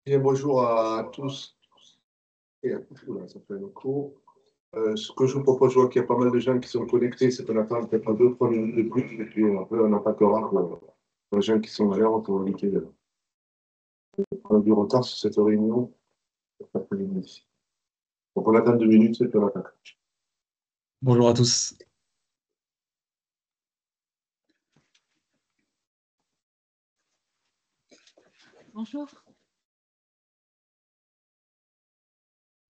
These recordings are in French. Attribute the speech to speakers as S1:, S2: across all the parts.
S1: Bien, bonjour à tous et à tous. Oula, ça fait un écho. Ce que je vous propose, je vois qu'il y a pas mal de gens qui sont connectés, c'est qu'on attend peut-être 2 3 minutes de plus, et puis après on attaquera pour les gens qui sont là pour éviter de prendre du retard sur cette réunion. Donc on attend 2 minutes et puis on attaque.
S2: Bonjour à tous.
S3: Bonjour.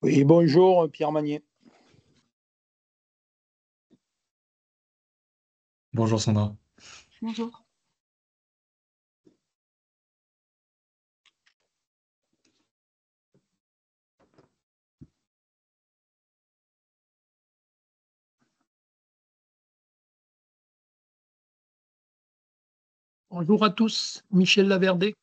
S4: Oui, bonjour, Pierre Magnier.
S2: Bonjour Sandra.
S3: Bonjour.
S4: Bonjour à tous, Michel Laverdé.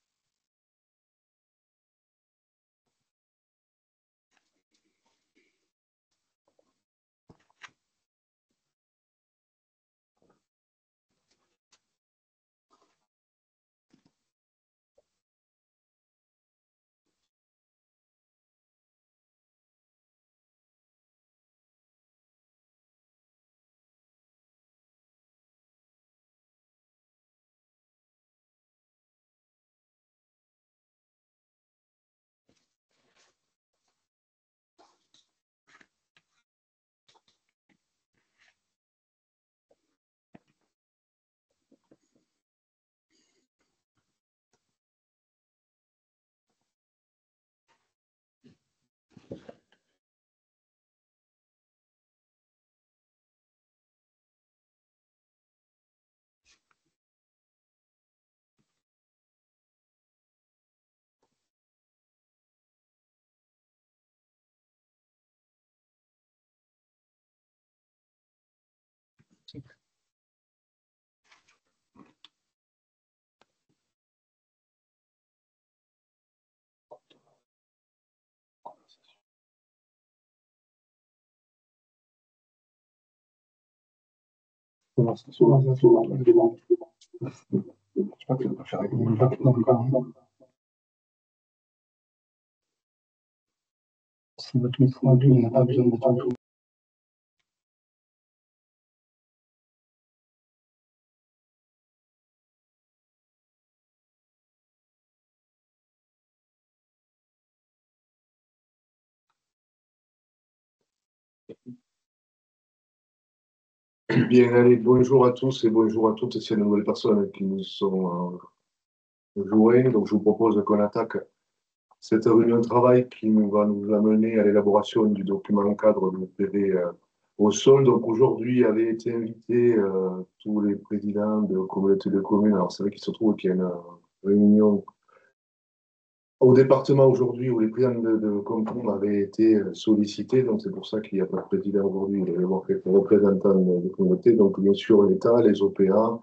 S1: Bien, allez, bonjour à tous et bonjour à toutes ces nouvelles personnes qui nous sont jouées. Donc je vous propose qu'on attaque cette réunion de travail qui va nous amener à l'élaboration du document cadre du PV au sol. Donc aujourd'hui avaient été invités tous les présidents de communautés de communes. Alors c'est vrai qu'il se trouve qu'il y a une réunion au département aujourd'hui où les présidents de cantons avaient été sollicités. Donc c'est pour ça qu'il n'y a pas de président aujourd'hui. Il va y avoir quelques représentants des communautés. Donc bien sûr l'État, les OPA,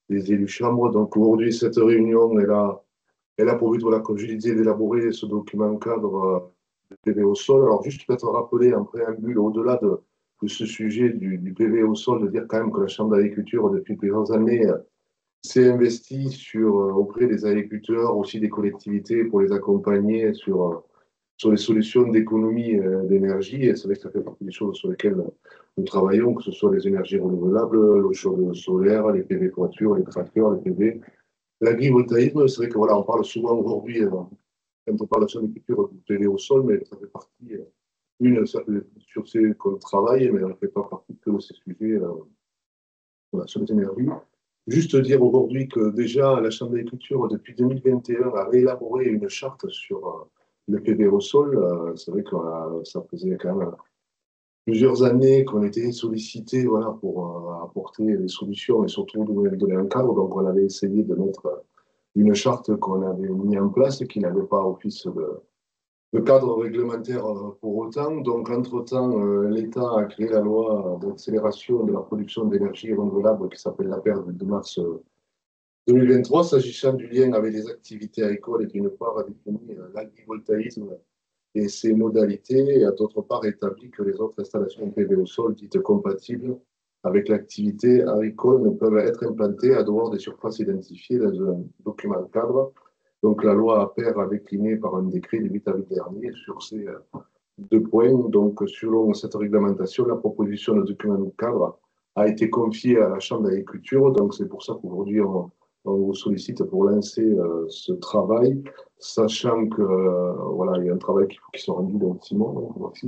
S1: les élus chambres. Donc aujourd'hui cette réunion elle a pour but, voilà, comme je disais, d'élaborer ce document cadre de PV au sol. Alors, juste peut-être rappeler en préambule, au-delà de ce sujet du PV au sol, de dire quand même que la Chambre d'agriculture, depuis plusieurs années, s'est investie auprès des agriculteurs, aussi des collectivités, pour les accompagner sur les solutions d'économie d'énergie. Et c'est vrai que ça fait partie des choses sur lesquelles nous travaillons, que ce soit les énergies renouvelables, le chaud solaire, les PV toitures, les tracteurs, les PV. L'agrivoltaïsme, c'est vrai que voilà, on parle souvent aujourd'hui, quand on parle de l'agriculture, du PV au sol, mais ça fait partie, sur ces qu'on travaille, mais ça ne fait pas partie que de ces sujets voilà, sur les énergies. Juste dire aujourd'hui que déjà la Chambre d'agriculture, depuis 2021, a réélaboré une charte sur le PV au sol. C'est vrai que ça faisait quand même plusieurs années qu'on était sollicité voilà, pour apporter des solutions et surtout donner un cadre. Donc on avait essayé de mettre une charte qu'on avait mis en place et qui n'avait pas office de cadre réglementaire pour autant. Donc, entre-temps, l'État a créé la loi d'accélération de la production d'énergie renouvelable qui s'appelle la PER de mars 2023, s'agissant du lien avec les activités agricoles et d'une part a défini l'agrivoltaïsme et ses modalités, et a d'autre part établi que les autres installations PV au sol dites compatibles avec l'activité agricole ne peuvent être implantées à dehors des surfaces identifiées dans un document cadre Donc la loi APER a décliné par un décret du 8 avril dernier sur ces 2 points. Donc selon cette réglementation, la proposition de document de cadre a été confiée à la Chambre d'agriculture. Donc c'est pour ça qu'aujourd'hui on vous sollicite pour lancer ce travail, sachant que voilà, il y a un travail qui soit rendu dans 6 mois, aussi,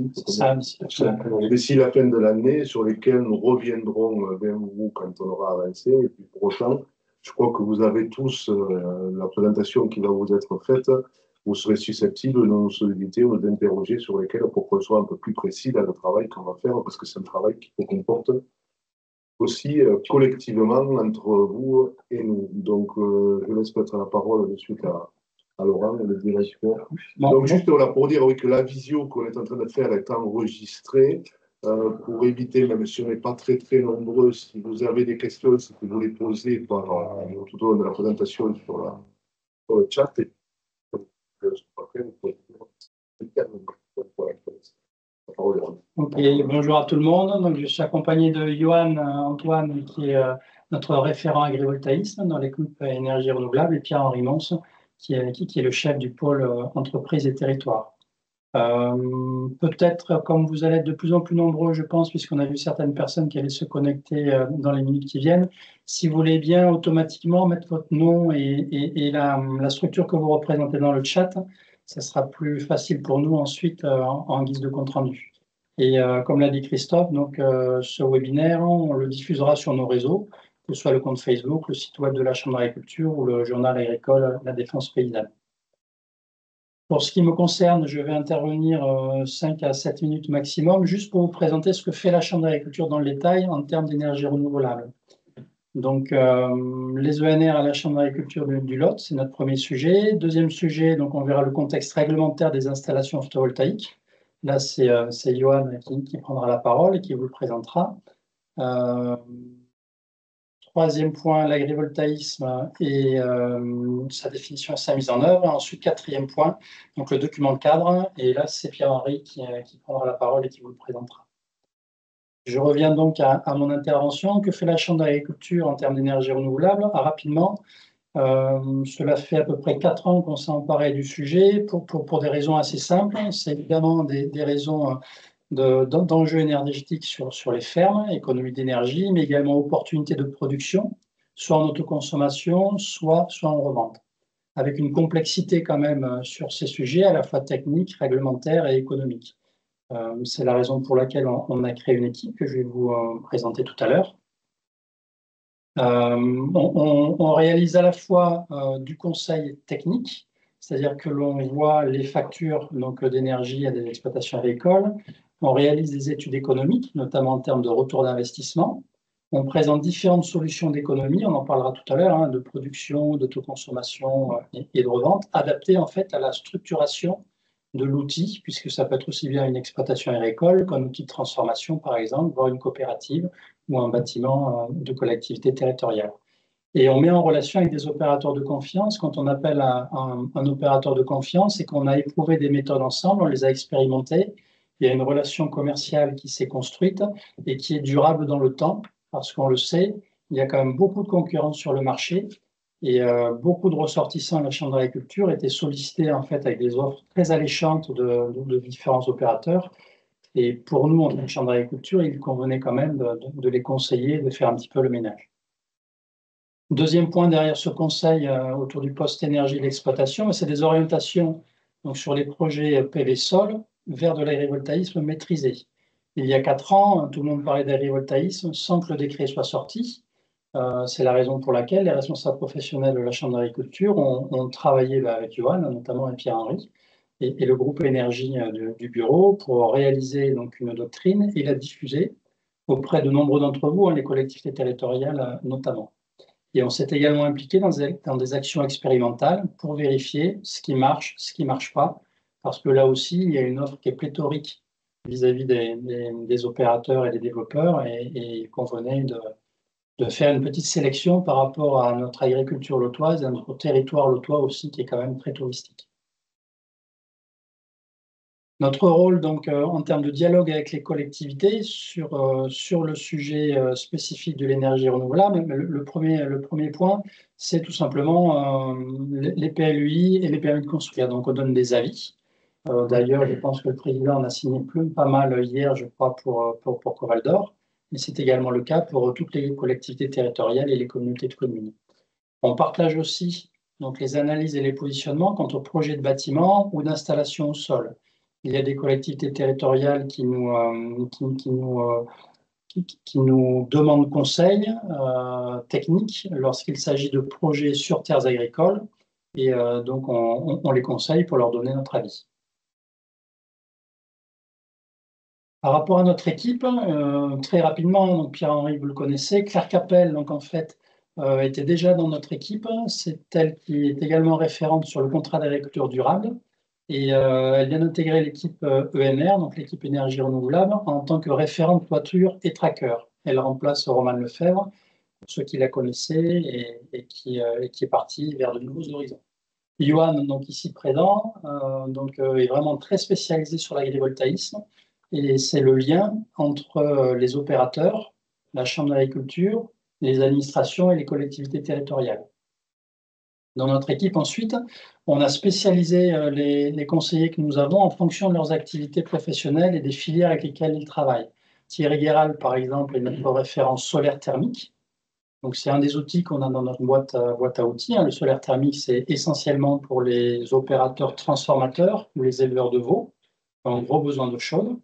S1: d'ici la fin de l'année, sur lesquels nous reviendrons vers vous quand on aura avancé. Et puis pour autant, je crois que vous avez tous la présentation qui va vous être faite. Vous serez susceptibles de nous solliciter ou d'interroger sur lesquels pour qu'on soit un peu plus précis dans le travail qu'on va faire, parce que c'est un travail qui comporte aussi collectivement entre vous et nous. Donc, je laisse peut-être la parole de suite à Laurent, le directeur. Donc, juste voilà, pour dire oui, que la visio qu'on est en train de faire est enregistrée. Pour éviter, même si on n'est pas très très nombreux, si vous avez des questions, si vous les posez tout au long de la présentation sur le chat.
S5: Ok, bonjour à tout le monde. Donc, je suis accompagné de Johan Antoine, qui est notre référent agrivoltaïsme dans l'équipe énergie renouvelable, et Pierre-Henri Mons, qui est le chef du pôle entreprise et territoire. Peut-être, comme vous allez être de plus en plus nombreux, je pense, puisqu'on a vu certaines personnes qui allaient se connecter dans les minutes qui viennent, si vous voulez bien automatiquement mettre votre nom et la structure que vous représentez dans le chat, ça sera plus facile pour nous ensuite en guise de compte-rendu. Et comme l'a dit Christophe, donc, ce webinaire, on le diffusera sur nos réseaux, que ce soit le compte Facebook, le site web de la Chambre d'agriculture ou le journal agricole La Défense paysanne. Pour ce qui me concerne, je vais intervenir 5 à 7 minutes maximum, juste pour vous présenter ce que fait la Chambre d'agriculture dans le détail en termes d'énergie renouvelable. Donc, les ENR à la Chambre d'agriculture du Lot, c'est notre premier sujet. Deuxième sujet, donc on verra le contexte réglementaire des installations photovoltaïques. Là, c'est Johan qui prendra la parole et qui vous le présentera. Troisième point, l'agrivoltaïsme et sa définition et sa mise en œuvre. Ensuite, quatrième point, donc le document de cadre. Et là, c'est Pierre-Henri qui prendra la parole et qui vous le présentera. Je reviens donc à mon intervention. Que fait la Chambre d'agriculture en termes d'énergie renouvelable? Rapidement, cela fait à peu près 4 ans qu'on s'est emparé du sujet pour des raisons assez simples. C'est évidemment des raisons d'enjeux énergétiques sur les fermes, économie d'énergie, mais également opportunités de production, soit en autoconsommation, soit en revente, avec une complexité quand même sur ces sujets, à la fois techniques, réglementaires et économiques. C'est la raison pour laquelle on a créé une équipe que je vais vous présenter tout à l'heure. On réalise à la fois du conseil technique, c'est-à-dire que l'on voit les factures d'énergie à des exploitations agricoles. On réalise des études économiques, notamment en termes de retour d'investissement. On présente différentes solutions d'économie, on en parlera tout à l'heure, de production, d'autoconsommation et de revente, adaptées en fait à la structuration de l'outil, puisque ça peut être aussi bien une exploitation agricole qu'un outil de transformation, par exemple, voire une coopérative ou un bâtiment de collectivité territoriale. Et on met en relation avec des opérateurs de confiance. Quand on appelle un opérateur de confiance, c'est qu'on a éprouvé des méthodes ensemble, on les a expérimentées. Il y a une relation commerciale qui s'est construite et qui est durable dans le temps, parce qu'on le sait, il y a quand même beaucoup de concurrence sur le marché et beaucoup de ressortissants de la Chambre d'agriculture étaient sollicités en fait avec des offres très alléchantes de différents opérateurs. Et pour nous, en tant que Chambre d'agriculture, il convenait quand même de les conseiller, de faire un petit peu le ménage. Deuxième point derrière ce conseil autour du poste énergie et l'exploitation, c'est des orientations donc, sur les projets PV sol vers de l'agrivoltaïsme maîtrisé. Il y a 4 ans, tout le monde parlait d'agrivoltaïsme sans que le décret soit sorti. C'est la raison pour laquelle les responsables professionnels de la Chambre d'agriculture ont travaillé avec Johan, notamment et Pierre-Henri, et le groupe énergie du bureau pour réaliser donc, une doctrine et la diffuser auprès de nombreux d'entre vous, les collectivités territoriales notamment. Et on s'est également impliqué dans des actions expérimentales pour vérifier ce qui ne marche pas, parce que là aussi, il y a une offre qui est pléthorique vis-à-vis des opérateurs et des développeurs, et il convenait de faire une petite sélection par rapport à notre agriculture lotoise et à notre territoire lotois aussi, qui est quand même très touristique. Notre rôle, donc, en termes de dialogue avec les collectivités sur le sujet spécifique de l'énergie renouvelable, le premier point, c'est tout simplement les PLUI et les permis de construire. Donc, on donne des avis. D'ailleurs, je pense que le président en a signé pas mal hier, je crois, pour Corral d'Or. Mais c'est également le cas pour toutes les collectivités territoriales et les communautés de communes. On partage aussi donc, les analyses et les positionnements quant aux projets de bâtiments ou d'installation au sol. Il y a des collectivités territoriales qui nous demandent conseil technique lorsqu'il s'agit de projets sur terres agricoles. Et donc, on les conseille pour leur donner notre avis. Par rapport à notre équipe, très rapidement, donc Pierre-Henri, vous le connaissez, Claire Capel, donc en fait, était déjà dans notre équipe. C'est elle qui est également référente sur le contrat d'agriculture durable. Et elle vient d'intégrer l'équipe ENR, donc l'équipe énergie renouvelable, en tant que référente toiture et tracker. Elle remplace Romane Lefebvre, pour ceux qui la connaissaient et qui est partie vers de nouveaux horizons. Johan, donc ici présent, est vraiment très spécialisé sur l'agrivoltaïsme. Et c'est le lien entre les opérateurs, la Chambre d'agriculture, les administrations et les collectivités territoriales. Dans notre équipe, ensuite, on a spécialisé les conseillers que nous avons en fonction de leurs activités professionnelles et des filières avec lesquelles ils travaillent. Thierry Guéral, par exemple, est notre référent solaire thermique. Donc, c'est un des outils qu'on a dans notre boîte à outils. Le solaire thermique, c'est essentiellement pour les opérateurs transformateurs ou les éleveurs de veaux, qui ont un gros besoin d'eau chaude.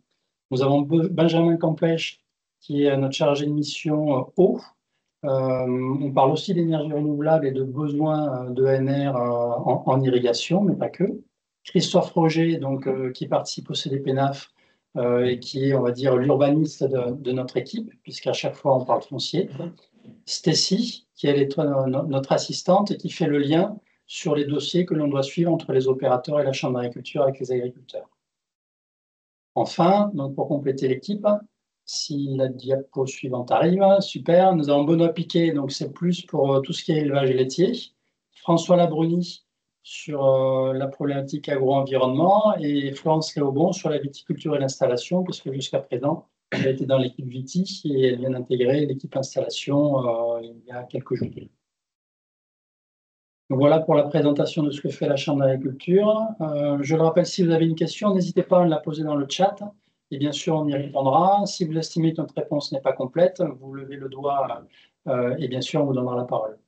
S5: Nous avons Benjamin Campèche, qui est notre chargé de mission eau. On parle aussi d'énergie renouvelable et de besoins d'ENR en irrigation, mais pas que. Christophe Roger, donc, qui participe au CDPNAF et qui est, on va dire, l'urbaniste de notre équipe, puisqu'à chaque fois, on parle foncier. Stécie, qui est notre assistante et qui fait le lien sur les dossiers que l'on doit suivre entre les opérateurs et la Chambre d'agriculture avec les agriculteurs. Enfin, donc pour compléter l'équipe, si la diapo suivante arrive, super. Nous avons Benoît Piquet, donc c'est plus pour tout ce qui est élevage laitier. François Labruni sur la problématique agro-environnement et Florence Léaubon sur la viticulture et l'installation, puisque jusqu'à présent, elle a été dans l'équipe Viti et elle vient d'intégrer l'équipe installation il y a quelques jours. Donc voilà pour la présentation de ce que fait la Chambre d'agriculture. Je le rappelle, si vous avez une question, n'hésitez pas à la poser dans le chat. Et bien sûr, on y répondra. Si vous estimez que notre réponse n'est pas complète, vous levez le doigt et bien sûr, on vous donnera la parole.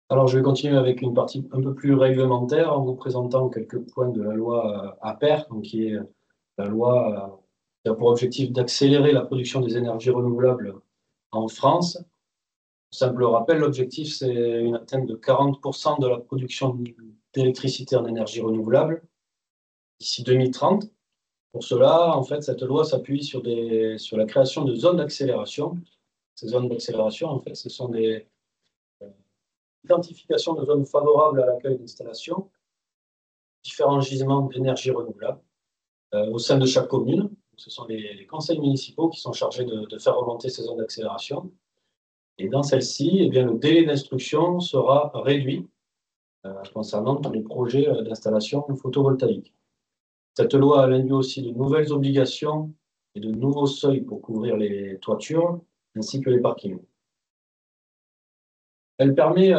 S6: Alors, je vais continuer avec une partie un peu plus réglementaire en vous présentant quelques points de la loi APER, donc qui est la loi qui a pour objectif d'accélérer la production des énergies renouvelables en France. Simple rappel, l'objectif, c'est une atteinte de 40% de la production d'électricité en énergie renouvelable d'ici 2030. Pour cela, en fait, cette loi s'appuie sur la création de zones d'accélération. Ces zones d'accélération, en fait, ce sont des identifications de zones favorables à l'accueil d'installations, différents gisements d'énergie renouvelable au sein de chaque commune. Ce sont les conseils municipaux qui sont chargés de faire remonter ces zones d'accélération. Et dans celle-ci, eh bien, le délai d'instruction sera réduit concernant les projets d'installation photovoltaïque. Cette loi induit aussi de nouvelles obligations et de nouveaux seuils pour couvrir les toitures ainsi que les parkings. Elle permet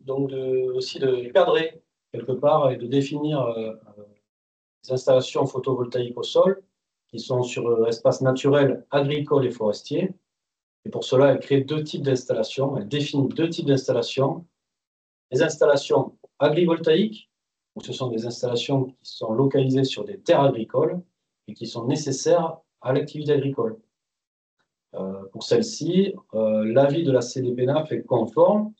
S6: donc aussi de cadrer quelque part et de définir les installations photovoltaïques au sol qui sont sur espaces naturels, agricoles et forestiers. Et pour cela, elle crée deux types d'installations. Elle définit deux types d'installations. Les installations agrivoltaïques, où ce sont des installations qui sont localisées sur des terres agricoles et qui sont nécessaires à l'activité agricole. Pour celle-ci, l'avis de la CDPNAF est conforme,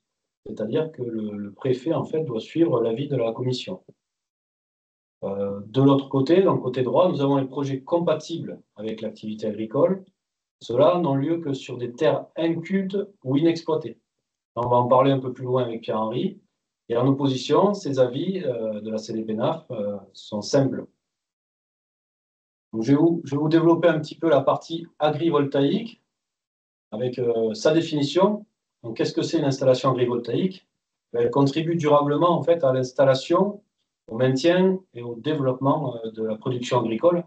S6: c'est-à-dire que le préfet en fait, doit suivre l'avis de la commission. De l'autre côté, dans le côté droit, nous avons les projets compatibles avec l'activité agricole. Cela n'ont lieu que sur des terres incultes ou inexploitées. On va en parler un peu plus loin avec Pierre-Henri. Et en opposition, ces avis de la CDPNAF sont simples. Donc, je vais vous développer un petit peu la partie agrivoltaïque avec sa définition. Donc, qu'est-ce que c'est une installation agrivoltaïque? Elle contribue durablement en fait, à l'installation au maintien et au développement de la production agricole.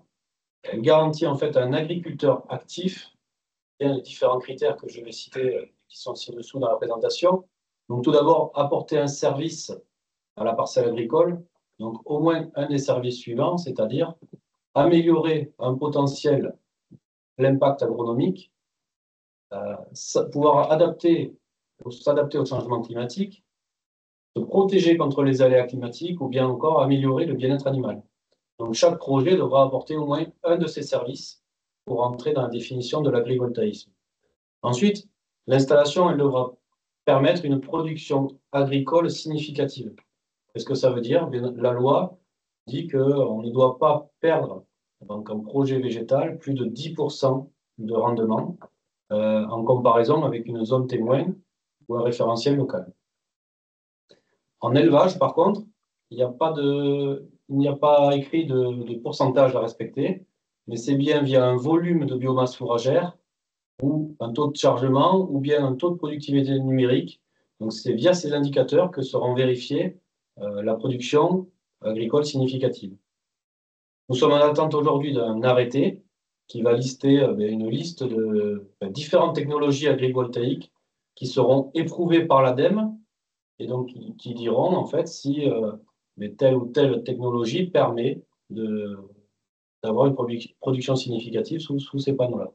S6: Elle garantit en fait à un agriculteur actif les différents critères que je vais citer qui sont ci-dessous dans la présentation. Donc tout d'abord, apporter un service à la parcelle agricole, donc au moins un des services suivants, c'est-à-dire améliorer un potentiel l'impact agronomique, pouvoir s'adapter au changement climatique, se protéger contre les aléas climatiques ou bien encore améliorer le bien-être animal. Donc chaque projet devra apporter au moins un de ces services pour entrer dans la définition de l'agrivoltaïsme. Ensuite, l'installation, elle devra permettre une production agricole significative. Qu'est-ce que ça veut dire? La loi dit qu'on ne doit pas perdre, donc un projet végétal, plus de 10% de rendement en comparaison avec une zone témoin ou un référentiel local. En élevage, par contre, il n'y a pas écrit de pourcentage à respecter, mais c'est bien via un volume de biomasse fourragère ou un taux de chargement ou bien un taux de productivité numérique. Donc c'est via ces indicateurs que seront vérifiées la production agricole significative. Nous sommes en attente aujourd'hui d'un arrêté qui va lister une liste de différentes technologies agrivoltaïques qui seront éprouvées par l'ADEME et donc qui diront en fait si telle ou telle technologie permet d'avoir une production significative sous ces panneaux-là.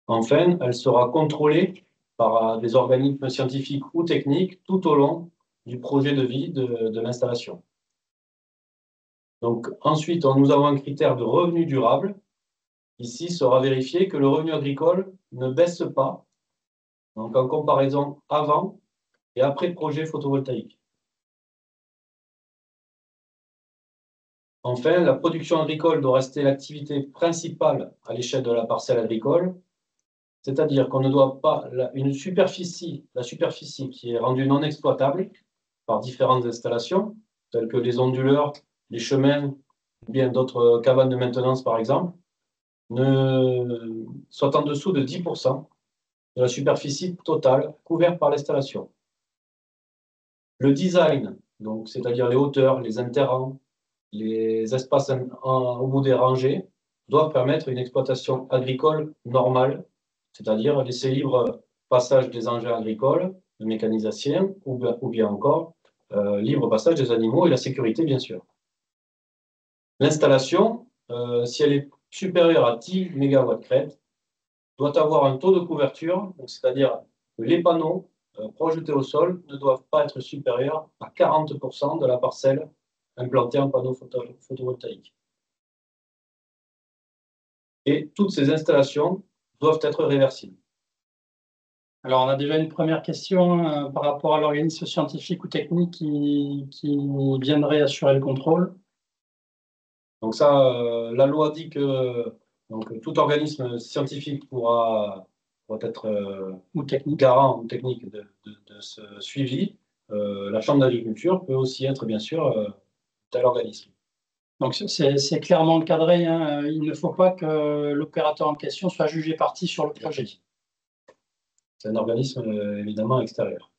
S6: Enfin, elle sera contrôlée par des organismes scientifiques ou techniques tout au long du projet de vie de l'installation. Donc ensuite, nous avons un critère de revenu durable. Ici sera vérifié que le revenu agricole ne baisse pas, donc en comparaison avant et après le projet photovoltaïque. Enfin, la production agricole doit rester l'activité principale à l'échelle de la parcelle agricole, c'est-à-dire qu'on ne doit pas, la superficie qui est rendue non exploitable par différentes installations, telles que les onduleurs, les chemins, ou bien d'autres cabanes de maintenance par exemple, soit en dessous de 10% de la superficie totale couverte par l'installation. Le design, donc c'est-à-dire les hauteurs, les interrants, les espaces au bout des rangées, doivent permettre une exploitation agricole normale, c'est-à-dire laisser libre passage des engins agricoles, de mécanisation, ou bien encore libre passage des animaux et la sécurité, bien sûr. L'installation, si elle est supérieure à 10 MW crête, doit avoir un taux de couverture, c'est-à-dire que les panneaux projetés au sol ne doivent pas être supérieurs à 40% de la parcelle implantée en panneau photovoltaïque. Et toutes ces installations doivent être réversibles.
S5: Alors, on a déjà une première question par rapport à l'organisme scientifique ou technique qui viendrait assurer le contrôle.
S6: Donc ça, la loi dit que tout organisme scientifique pourra être garant ou technique de ce suivi. La Chambre d'agriculture peut aussi être, bien sûr, tel organisme.
S5: Donc c'est clairement encadré, hein. Il ne faut pas que l'opérateur en question soit jugé partie sur le projet.
S6: C'est un organisme évidemment extérieur.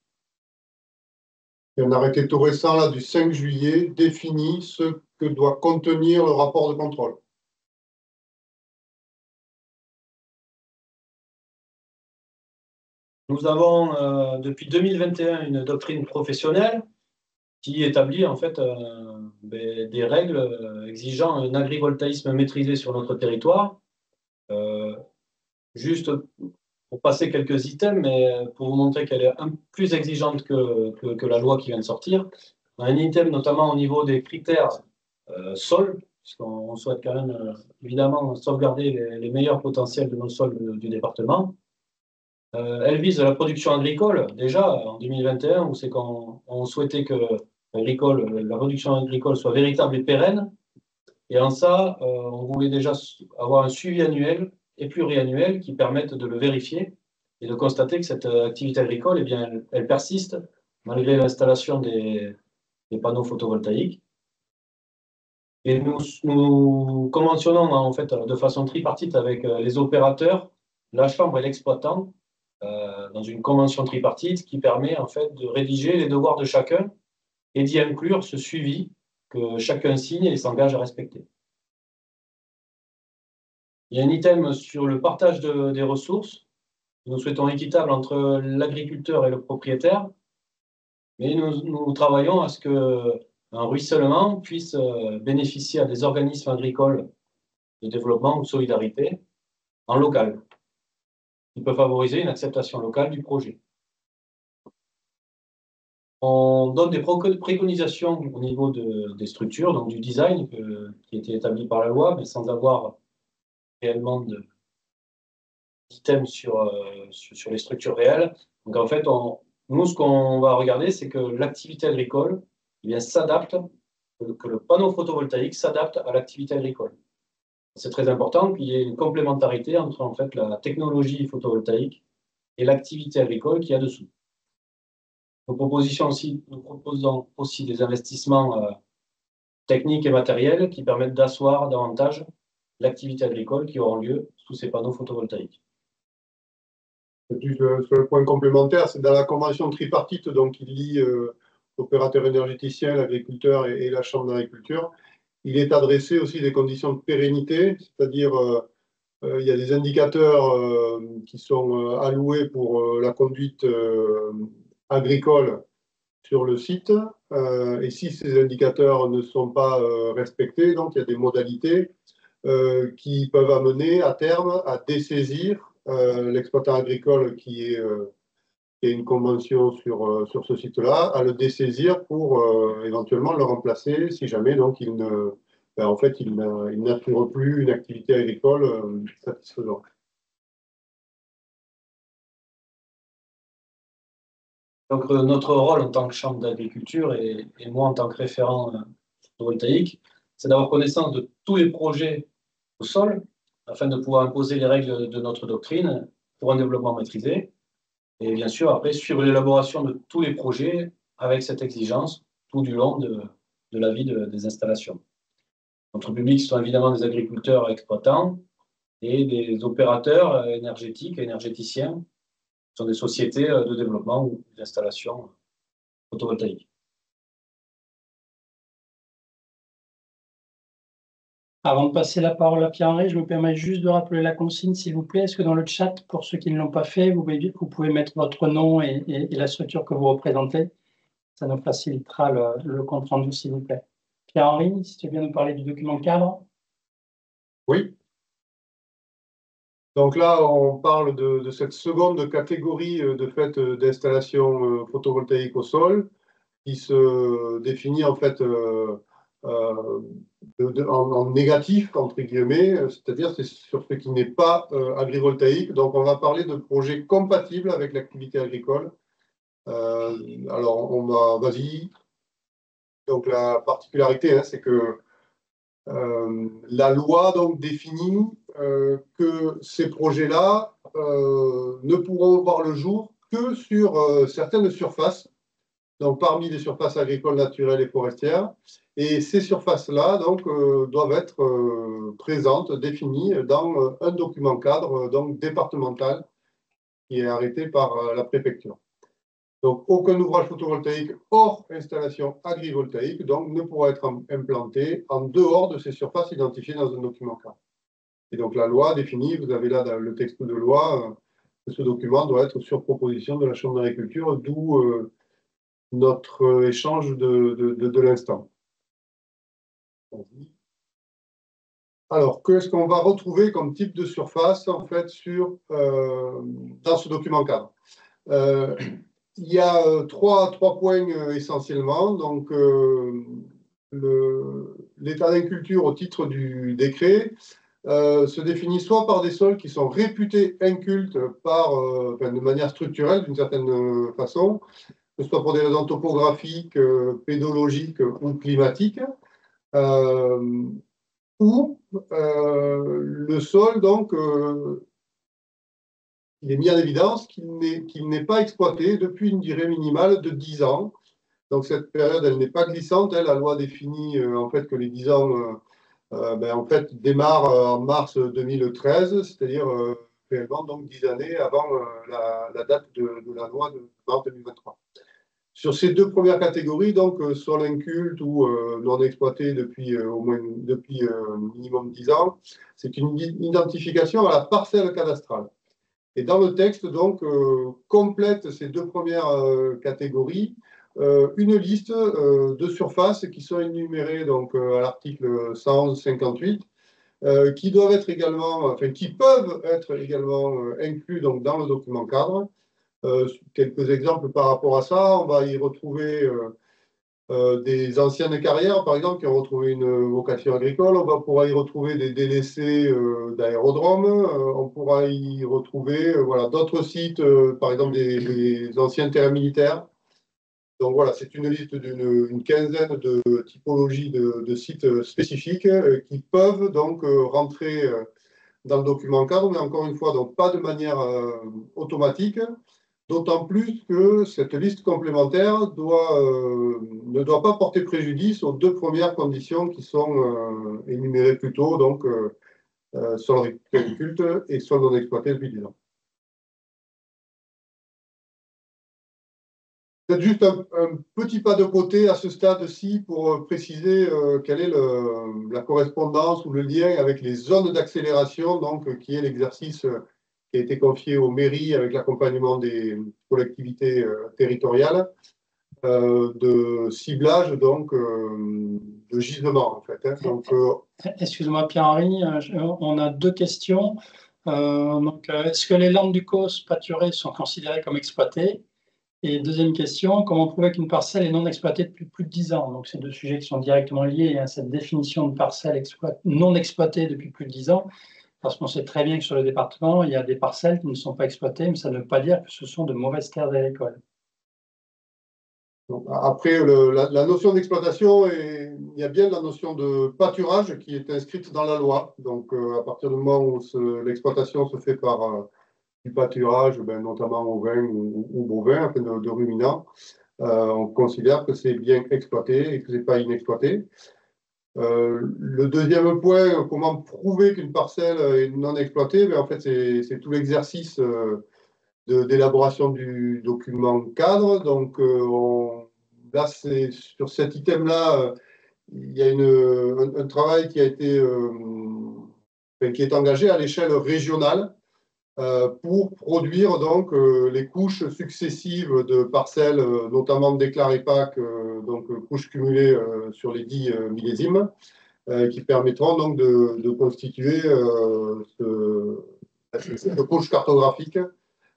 S1: Il y a un arrêté tout récent là, du 5 juillet définit ce que doit contenir le rapport de contrôle.
S6: Nous avons depuis 2021 une doctrine professionnelle qui établit en fait des règles exigeant un agrivoltaïsme maîtrisé sur notre territoire. Juste pour passer quelques items, mais pour vous montrer qu'elle est un peu plus exigeante que la loi qui vient de sortir. On a un item notamment au niveau des critères sols, puisqu'on souhaite quand même évidemment sauvegarder les meilleurs potentiels de nos sols du département. Elle vise la production agricole, déjà en 2021, où c'est qu'on souhaitait que la production agricole soit véritable et pérenne. Et en ça, on voulait déjà avoir un suivi annuel et pluriannuel qui permettent de le vérifier et de constater que cette activité agricole, eh bien, elle persiste malgré l'installation des panneaux photovoltaïques. Et nous conventionnons en fait de façon tripartite avec les opérateurs, la Chambre et l'exploitant dans une convention tripartite qui permet en fait de rédiger les devoirs de chacun et d'y inclure ce suivi que chacun signe et s'engage à respecter. Il y a un item sur le partage des ressources. Nous souhaitons équitable entre l'agriculteur et le propriétaire, mais nous travaillons à ce qu'un ruissellement puisse bénéficier à des organismes agricoles de développement ou de solidarité en local, qui peut favoriser une acceptation locale du projet. On donne des préconisations au niveau des structures, donc du design qui a été établi par la loi, mais sans avoir réellement d'items sur les structures réelles. Donc en fait, nous, ce qu'on va regarder, c'est que l'activité agricole s'adapte, que le panneau photovoltaïque s'adapte à l'activité agricole. C'est très important qu'il y ait une complémentarité entre en fait, la technologie photovoltaïque et l'activité agricole qu'il y a dessous. Nous proposons aussi des investissements techniques et matériels qui permettent d'asseoir davantage l'activité agricole qui aura lieu sous ces panneaux photovoltaïques.
S1: Et puis, sur le point complémentaire, c'est dans la convention tripartite donc, qui lie l'opérateur énergéticien, l'agriculteur et la chambre d'agriculture. Il est adressé aussi des conditions de pérennité, c'est-à-dire il y a des indicateurs qui sont alloués pour la conduite agricole sur le site. Et si ces indicateurs ne sont pas respectés, donc il y a des modalités qui peuvent amener à terme à dessaisir l'exploitant agricole qui a une convention sur ce site-là, à le dessaisir pour éventuellement le remplacer si jamais donc il n'assure plus une activité agricole satisfaisante.
S6: Donc notre rôle en tant que chambre d'agriculture et moi en tant que référent photovoltaïque, c'est d'avoir connaissance de tous les projets au sol afin de pouvoir imposer les règles de notre doctrine pour un développement maîtrisé. Et bien sûr, après, suivre l'élaboration de tous les projets avec cette exigence tout du long de la vie des installations. Notre public sont évidemment des agriculteurs exploitants et des opérateurs énergétiques et énergéticiens, qui sont des sociétés de développement ou d'installation photovoltaïque.
S5: Avant de passer la parole à Pierre-Henri, je me permets juste de rappeler la consigne, s'il vous plaît. Est-ce que dans le chat, pour ceux qui ne l'ont pas fait, vous pouvez mettre votre nom et la structure que vous représentez. Ça nous facilitera le compte rendu, s'il vous plaît. Pierre-Henri, si tu veux bien nous parler du document cadre.
S1: Oui. Donc là, on parle de cette seconde catégorie de fait d'installation photovoltaïque au sol qui se définit en fait en négatif, entre guillemets, c'est-à-dire c'est sur ce qui n'est pas agrivoltaïque. Donc on va parler de projets compatibles avec l'activité agricole. Alors vas-y. Donc la particularité, c'est que la loi donc définit que ces projets-là ne pourront voir le jour que sur certaines surfaces, donc parmi les surfaces agricoles, naturelles et forestières. Et ces surfaces-là donc doivent être présentes, définies dans un document cadre donc départemental qui est arrêté par la préfecture. Donc, aucun ouvrage photovoltaïque hors installation agrivoltaïque donc, ne pourra être implanté en dehors de ces surfaces identifiées dans un document cadre. Et donc, la loi définit, vous avez là dans le texte de loi, que ce document doit être sur proposition de la Chambre d'agriculture, d'où notre échange de l'instant. Alors, qu'est-ce qu'on va retrouver comme type de surface, en fait, dans ce document cadre? Il y a trois points essentiellement. Donc, l'état d'inculture au titre du décret se définit soit par des sols qui sont réputés incultes de manière structurelle, d'une certaine façon, que ce soit pour des raisons topographiques, pédologiques ou climatiques, ou le sol, donc, il est mis en évidence qu'il n'est pas exploité depuis une durée minimale de 10 ans. Donc cette période, elle n'est pas glissante. La loi définit en fait que les 10 ans en fait, démarrent en mars 2013, c'est-à-dire réellement donc 10 années avant la date de la loi de mars 2023. Sur ces deux premières catégories, donc sol inculte ou non exploité depuis minimum 10 ans, c'est une identification à la parcelle cadastrale. Et dans le texte, donc, complète ces deux premières catégories une liste de surfaces qui sont énumérées donc, à l'article 111-58, qui doivent être également, enfin, qui peuvent être également inclus donc, dans le document cadre. Quelques exemples par rapport à ça, on va y retrouver des anciennes carrières, par exemple, qui ont retrouvé une vocation agricole. On pourra y retrouver des délaissés d'aérodromes. On pourra y retrouver voilà, d'autres sites, par exemple des anciens terrains militaires. Donc voilà, c'est une liste d'une quinzaine de typologies de sites spécifiques qui peuvent donc rentrer dans le document cadre, mais encore une fois, donc pas de manière automatique. D'autant plus que cette liste complémentaire ne doit pas porter préjudice aux deux premières conditions qui sont énumérées plus tôt, donc sol inculte et sol non exploité depuis 10 ans. Peut-être juste un petit pas de côté à ce stade-ci pour préciser quelle est la correspondance ou le lien avec les zones d'accélération, donc qui est l'exercice qui a été confié aux mairies avec l'accompagnement des collectivités territoriales de ciblage donc de gisement en fait. Hein.
S5: Excuse-moi Pierre-Henri, on a deux questions. Est-ce que les landes du COS pâturées sont considérées comme exploitées? Et deuxième question, comment prouver qu'une parcelle est non exploitée depuis plus de 10 ans? Donc, c'est deux sujets qui sont directement liés à cette définition de parcelle non exploitée depuis plus de 10 ans, parce qu'on sait très bien que sur le département, il y a des parcelles qui ne sont pas exploitées, mais ça ne veut pas dire que ce sont de mauvaises terres agricoles.
S1: Après, la notion d'exploitation, il y a bien la notion de pâturage qui est inscrite dans la loi. Donc, à partir du moment où l'exploitation se fait par du pâturage, notamment ovin ou bovin, enfin de ruminants, on considère que c'est bien exploité et que ce n'est pas inexploité. Le deuxième point, comment prouver qu'une parcelle est non exploitée? En fait, c'est tout l'exercice d'élaboration du document cadre. Donc, là, sur cet item-là, il y a un travail qui a été qui est engagé à l'échelle régionale pour produire donc les couches successives de parcelles, notamment déclarées PAC, donc couches cumulées sur les 10 millésimes, qui permettront donc de constituer cette couche cartographique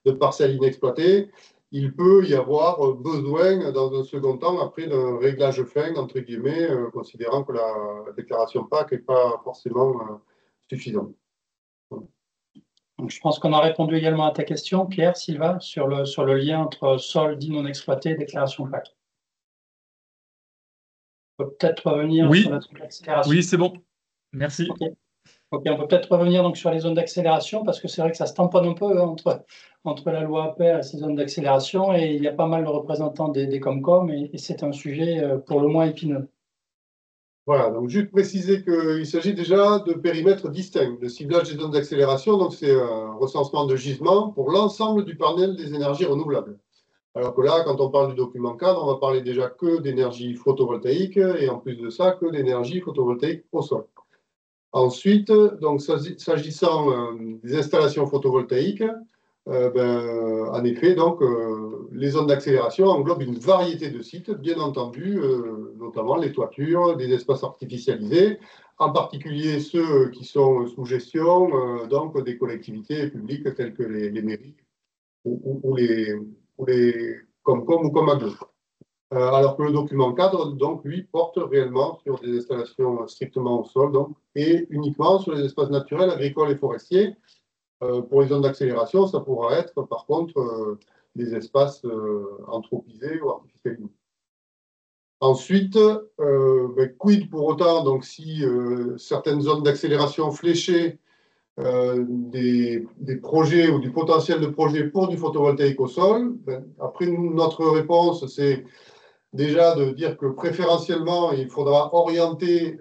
S1: de parcelles inexploitées. Il peut y avoir besoin, dans un second temps, après d'un réglage fin, entre guillemets, considérant que la déclaration PAC n'est pas forcément suffisante.
S5: Donc, je pense qu'on a répondu également à ta question, Pierre, Sylvain, sur le lien entre sol dit non exploité et déclaration PAC. On peut peut-être revenir sur la zone d'accélération.
S2: Oui, c'est bon. Merci.
S5: Ok, on peut peut-être revenir donc sur les zones d'accélération, parce que c'est vrai que ça se tamponne un peu entre la loi APR et ces zones d'accélération, et il y a pas mal de représentants des Comcom, et c'est un sujet pour le moins épineux.
S1: Voilà, donc juste préciser qu'il s'agit déjà de périmètres distincts. Le ciblage des zones d'accélération, donc c'est un recensement de gisements pour l'ensemble du panel des énergies renouvelables. Alors que là, quand on parle du document cadre, on va parler déjà que d'énergie photovoltaïque et en plus de ça, que d'énergie photovoltaïque au sol. Ensuite, donc s'agissant des installations photovoltaïques, en effet, donc, les zones d'accélération englobent une variété de sites, bien entendu, notamment les toitures, des espaces artificialisés, en particulier ceux qui sont sous gestion donc des collectivités publiques telles que les mairies ou les Comcom ou Comaglo. Alors que le document cadre, donc, lui, porte réellement sur des installations strictement au sol, donc, et uniquement sur les espaces naturels, agricoles et forestiers. Pour les zones d'accélération, ça pourra être, par contre, des espaces anthropisés ou artificialisés. Ensuite, quid pour autant, donc, si certaines zones d'accélération fléchées des projets ou du potentiel de projet pour du photovoltaïque au sol, après notre réponse, c'est déjà de dire que préférentiellement, il faudra orienter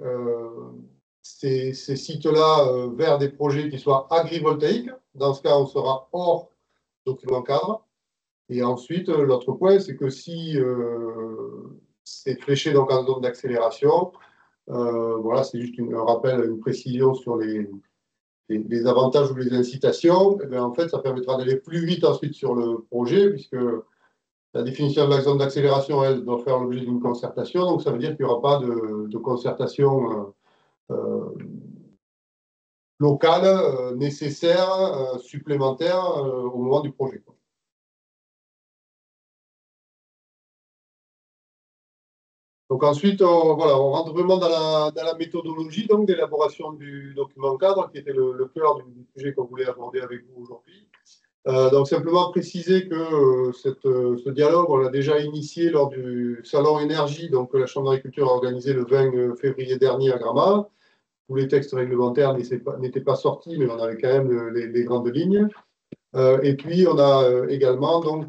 S1: ces sites-là vers des projets qui soient agrivoltaïques. Dans ce cas, on sera hors document cadre. Et ensuite, l'autre point, c'est que si c'est fléché donc, en zone d'accélération, voilà, c'est juste un rappel, une précision sur les avantages ou les incitations. Et bien, en fait, ça permettra d'aller plus vite ensuite sur le projet, puisque la définition de la zone d'accélération, elle, doit faire l'objet d'une concertation. Donc, ça veut dire qu'il n'y aura pas de concertation locale nécessaire, supplémentaire au moment du projet. Donc ensuite, voilà, on rentre vraiment dans la méthodologie d'élaboration du document cadre, qui était le cœur du sujet qu'on voulait aborder avec vous aujourd'hui. Donc simplement préciser que ce dialogue, on l'a déjà initié lors du Salon Énergie, donc que la Chambre d'agriculture a organisé le 20 février dernier à Gramma. Tous les textes réglementaires n'étaient pas sortis, mais on avait quand même les grandes lignes. Et puis on a également, donc,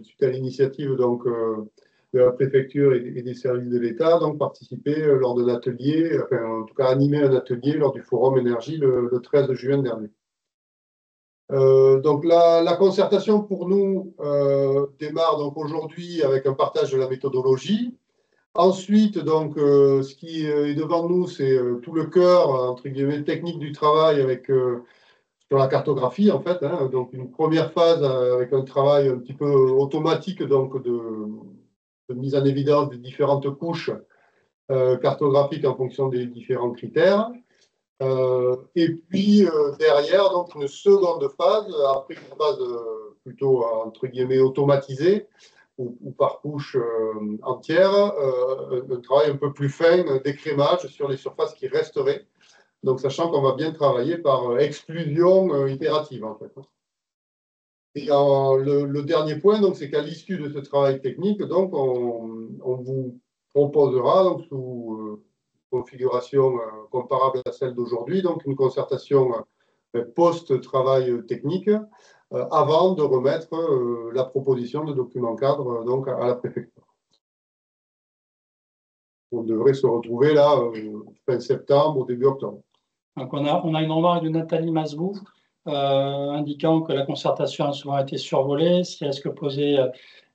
S1: suite à l'initiative de la préfecture et des services de l'État, donc participé lors d'un atelier, enfin en tout cas animé un atelier lors du Forum Énergie le 13 juin dernier. Donc la concertation pour nous démarre donc aujourd'hui avec un partage de la méthodologie. Ensuite, donc, ce qui est devant nous, c'est tout le cœur, entre guillemets, technique du travail avec sur la cartographie, en fait. Hein, donc, une première phase avec un travail un petit peu automatique donc, de mise en évidence des différentes couches cartographiques en fonction des différents critères. Et puis, derrière, donc, une seconde phase, après une phase plutôt, entre guillemets, automatisée, ou par couche entière, un travail un peu plus fin d'écrémage sur les surfaces qui resteraient. Donc, sachant qu'on va bien travailler par exclusion itérative, en fait. Et le dernier point, c'est qu'à l'issue de ce travail technique, donc, on vous proposera, donc, sous configuration comparable à celle d'aujourd'hui, donc une concertation post-travail technique, avant de remettre la proposition de document cadre donc, à la préfecture. On devrait se retrouver là fin septembre ou début octobre.
S5: Donc on a une remarque de Nathalie Masbou indiquant que la concertation a souvent été survolée, ce qui risque de poser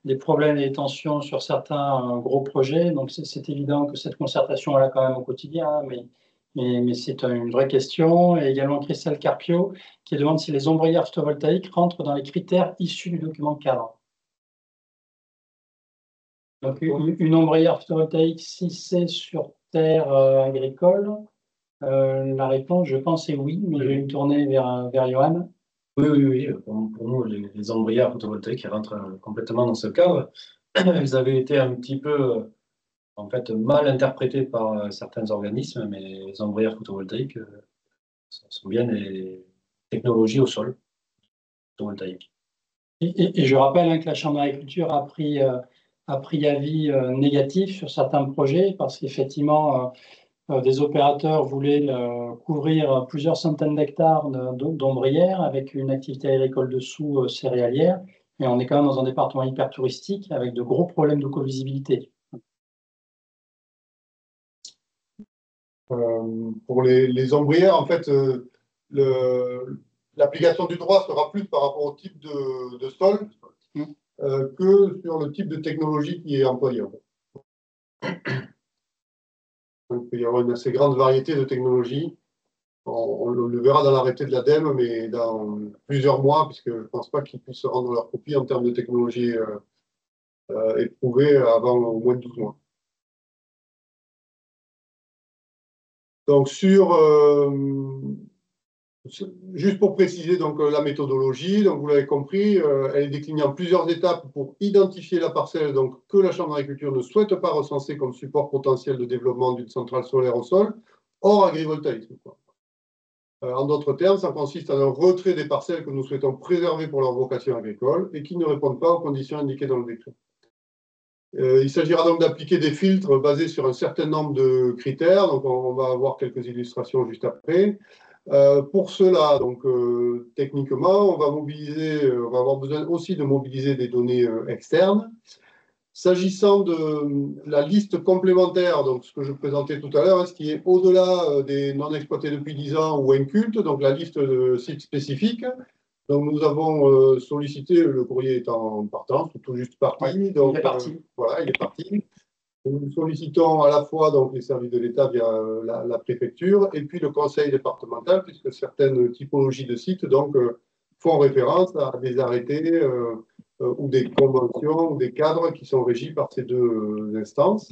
S5: des problèmes et des tensions sur certains gros projets. Donc c'est évident que cette concertation est là quand même au quotidien, hein, mais c'est une vraie question. Et également Christelle Carpio qui demande si les ombrières photovoltaïques rentrent dans les critères issus du document cadre. Donc une ombrière photovoltaïque, si c'est sur terre agricole, la réponse, je pense, est oui, mais je vais me tourner vers Johan.
S6: Oui. Pour nous, les ombrières photovoltaïques rentrent complètement dans ce cadre. Elles avaient été un petit peu en fait, mal interprétées par certains organismes, mais les ombrières photovoltaïques sont bien des technologies au sol photovoltaïques.
S5: Et je rappelle que la Chambre d'agriculture a pris avis négatif sur certains projets parce qu'effectivement, des opérateurs voulaient couvrir plusieurs centaines d'hectares d'ombrières avec une activité agricole dessous céréalière. Et on est quand même dans un département hyper touristique avec de gros problèmes de co-visibilité.
S1: Pour les ombrières, en fait, l'application du droit sera plus par rapport au type de sol que sur le type de technologie qui est employée. Donc, il peut y avoir une assez grande variété de technologies. On le verra dans l'arrêté de l'ADEME, mais dans plusieurs mois, puisque je ne pense pas qu'ils puissent rendre leur copie en termes de technologie éprouvée avant au moins 12 mois. Donc, juste pour préciser donc, la méthodologie, donc, vous l'avez compris, elle est déclinée en plusieurs étapes pour identifier la parcelle donc, que la Chambre d'agriculture ne souhaite pas recenser comme support potentiel de développement d'une centrale solaire au sol, hors agrivoltaïsme. En d'autres termes, ça consiste à un retrait des parcelles que nous souhaitons préserver pour leur vocation agricole et qui ne répondent pas aux conditions indiquées dans le décret. Il s'agira donc d'appliquer des filtres basés sur un certain nombre de critères. Donc, on va avoir quelques illustrations juste après. Pour cela, donc, techniquement, on va avoir besoin aussi de mobiliser des données externes. S'agissant de la liste complémentaire, donc ce que je présentais tout à l'heure, ce qui est au-delà des non exploités depuis 10 ans ou incultes, donc la liste de sites spécifiques, Donc, nous avons sollicité, le courrier est en partance, tout juste parti.
S5: Oui,
S1: donc,
S5: il est parti.
S1: Voilà, il est parti. Nous sollicitons à la fois donc, les services de l'État via la préfecture et puis le conseil départemental, puisque certaines typologies de sites donc, font référence à des arrêtés ou des conventions ou des cadres qui sont régis par ces deux instances.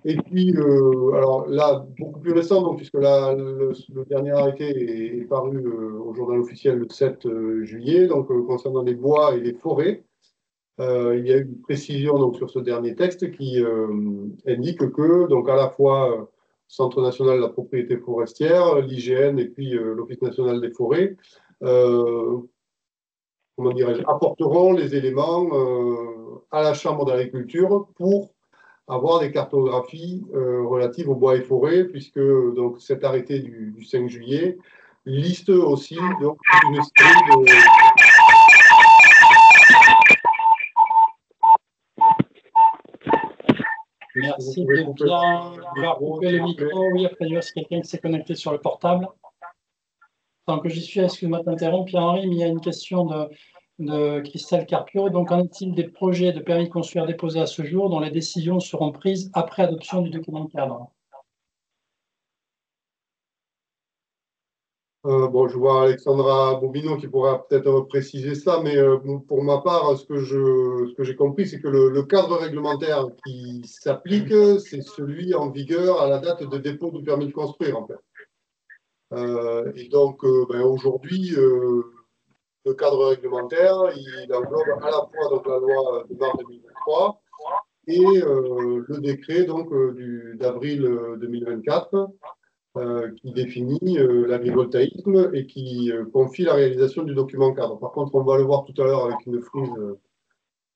S1: Et puis, alors là, beaucoup plus récent, donc, puisque là, le dernier arrêté est paru au journal officiel le 7 juillet, donc concernant les bois et les forêts. Il y a eu une précision donc, sur ce dernier texte qui indique que, donc, à la fois Centre national de la propriété forestière, l'IGN et puis l'Office national des forêts, comment dirais-je, apporteront les éléments à la Chambre d'agriculture pour avoir des cartographies relatives aux bois et forêts, puisque donc, cet arrêté du 5 juillet liste aussi donc, une série de...
S5: Merci de bien avoir coupé le micro. Oui, après, il y a aussi quelqu'un qui s'est connecté sur le portable. Tant que j'y suis, excuse-moi de t'interrompre, Pierre-Henri, mais il y a une question de Christelle Carpio. Donc, qu'en est-il des projets de permis de construire déposés à ce jour dont les décisions seront prises après adoption du document cadre?
S1: Bon, je vois Alexandra Bobino qui pourra peut-être préciser ça, mais pour ma part, ce que j'ai compris, c'est que le cadre réglementaire qui s'applique, c'est celui en vigueur à la date de dépôt du permis de construire, en fait. Et donc, aujourd'hui, le cadre réglementaire, il englobe à la fois donc, la loi de mars 2023 et le décret donc, d'avril 2024 qui définit l'agrivoltaïsme et qui confie la réalisation du document cadre. Par contre, on va le voir tout à l'heure avec une frise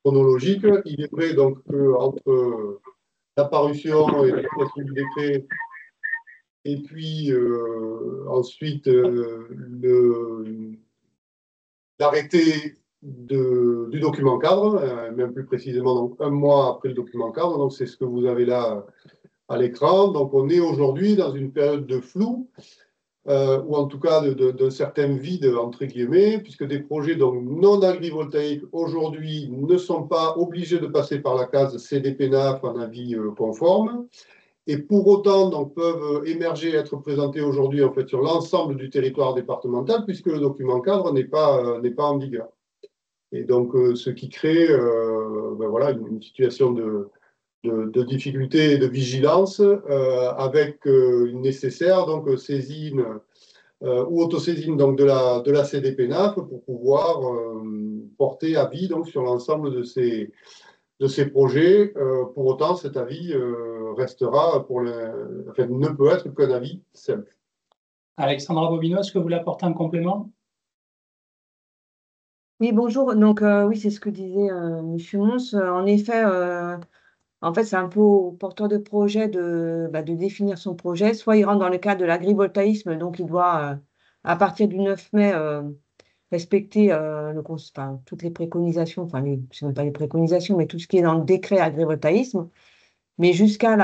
S1: chronologique. Il est vrai donc qu'entre la parution et l'application du décret et puis ensuite l'arrêté du document cadre, même plus précisément donc, un mois après le document cadre, donc c'est ce que vous avez là à l'écran. Donc on est aujourd'hui dans une période de flou, ou en tout cas d'un certain vide, entre guillemets, puisque des projets donc, non agrivoltaïques aujourd'hui ne sont pas obligés de passer par la case CDPNAF en avis conforme, et pour autant donc, peuvent émerger, être présentés aujourd'hui en fait, sur l'ensemble du territoire départemental, puisque le document cadre n'est pas en vigueur. Et donc, ce qui crée voilà, une situation de difficulté et de vigilance avec une nécessaire donc, saisine ou autosaisine donc, de la CDPNAF pour pouvoir porter avis donc, sur l'ensemble de ces projets. Pour autant, cet avis restera, enfin, ne peut être qu'un avis simple.
S5: Alexandra Bobino, est-ce que vous voulez apporter un complément?
S3: Oui, bonjour. Donc, oui, c'est ce que disait M. Mons. En effet, en fait, c'est un peu au porteur de projet de définir son projet. Soit il rentre dans le cadre de l'agrivoltaïsme, donc il doit, à partir du 9 mai, respecter toutes les préconisations, enfin, ce ne sont pas les préconisations, mais tout ce qui est dans le décret agrivoltaïsme. Mais jusqu'à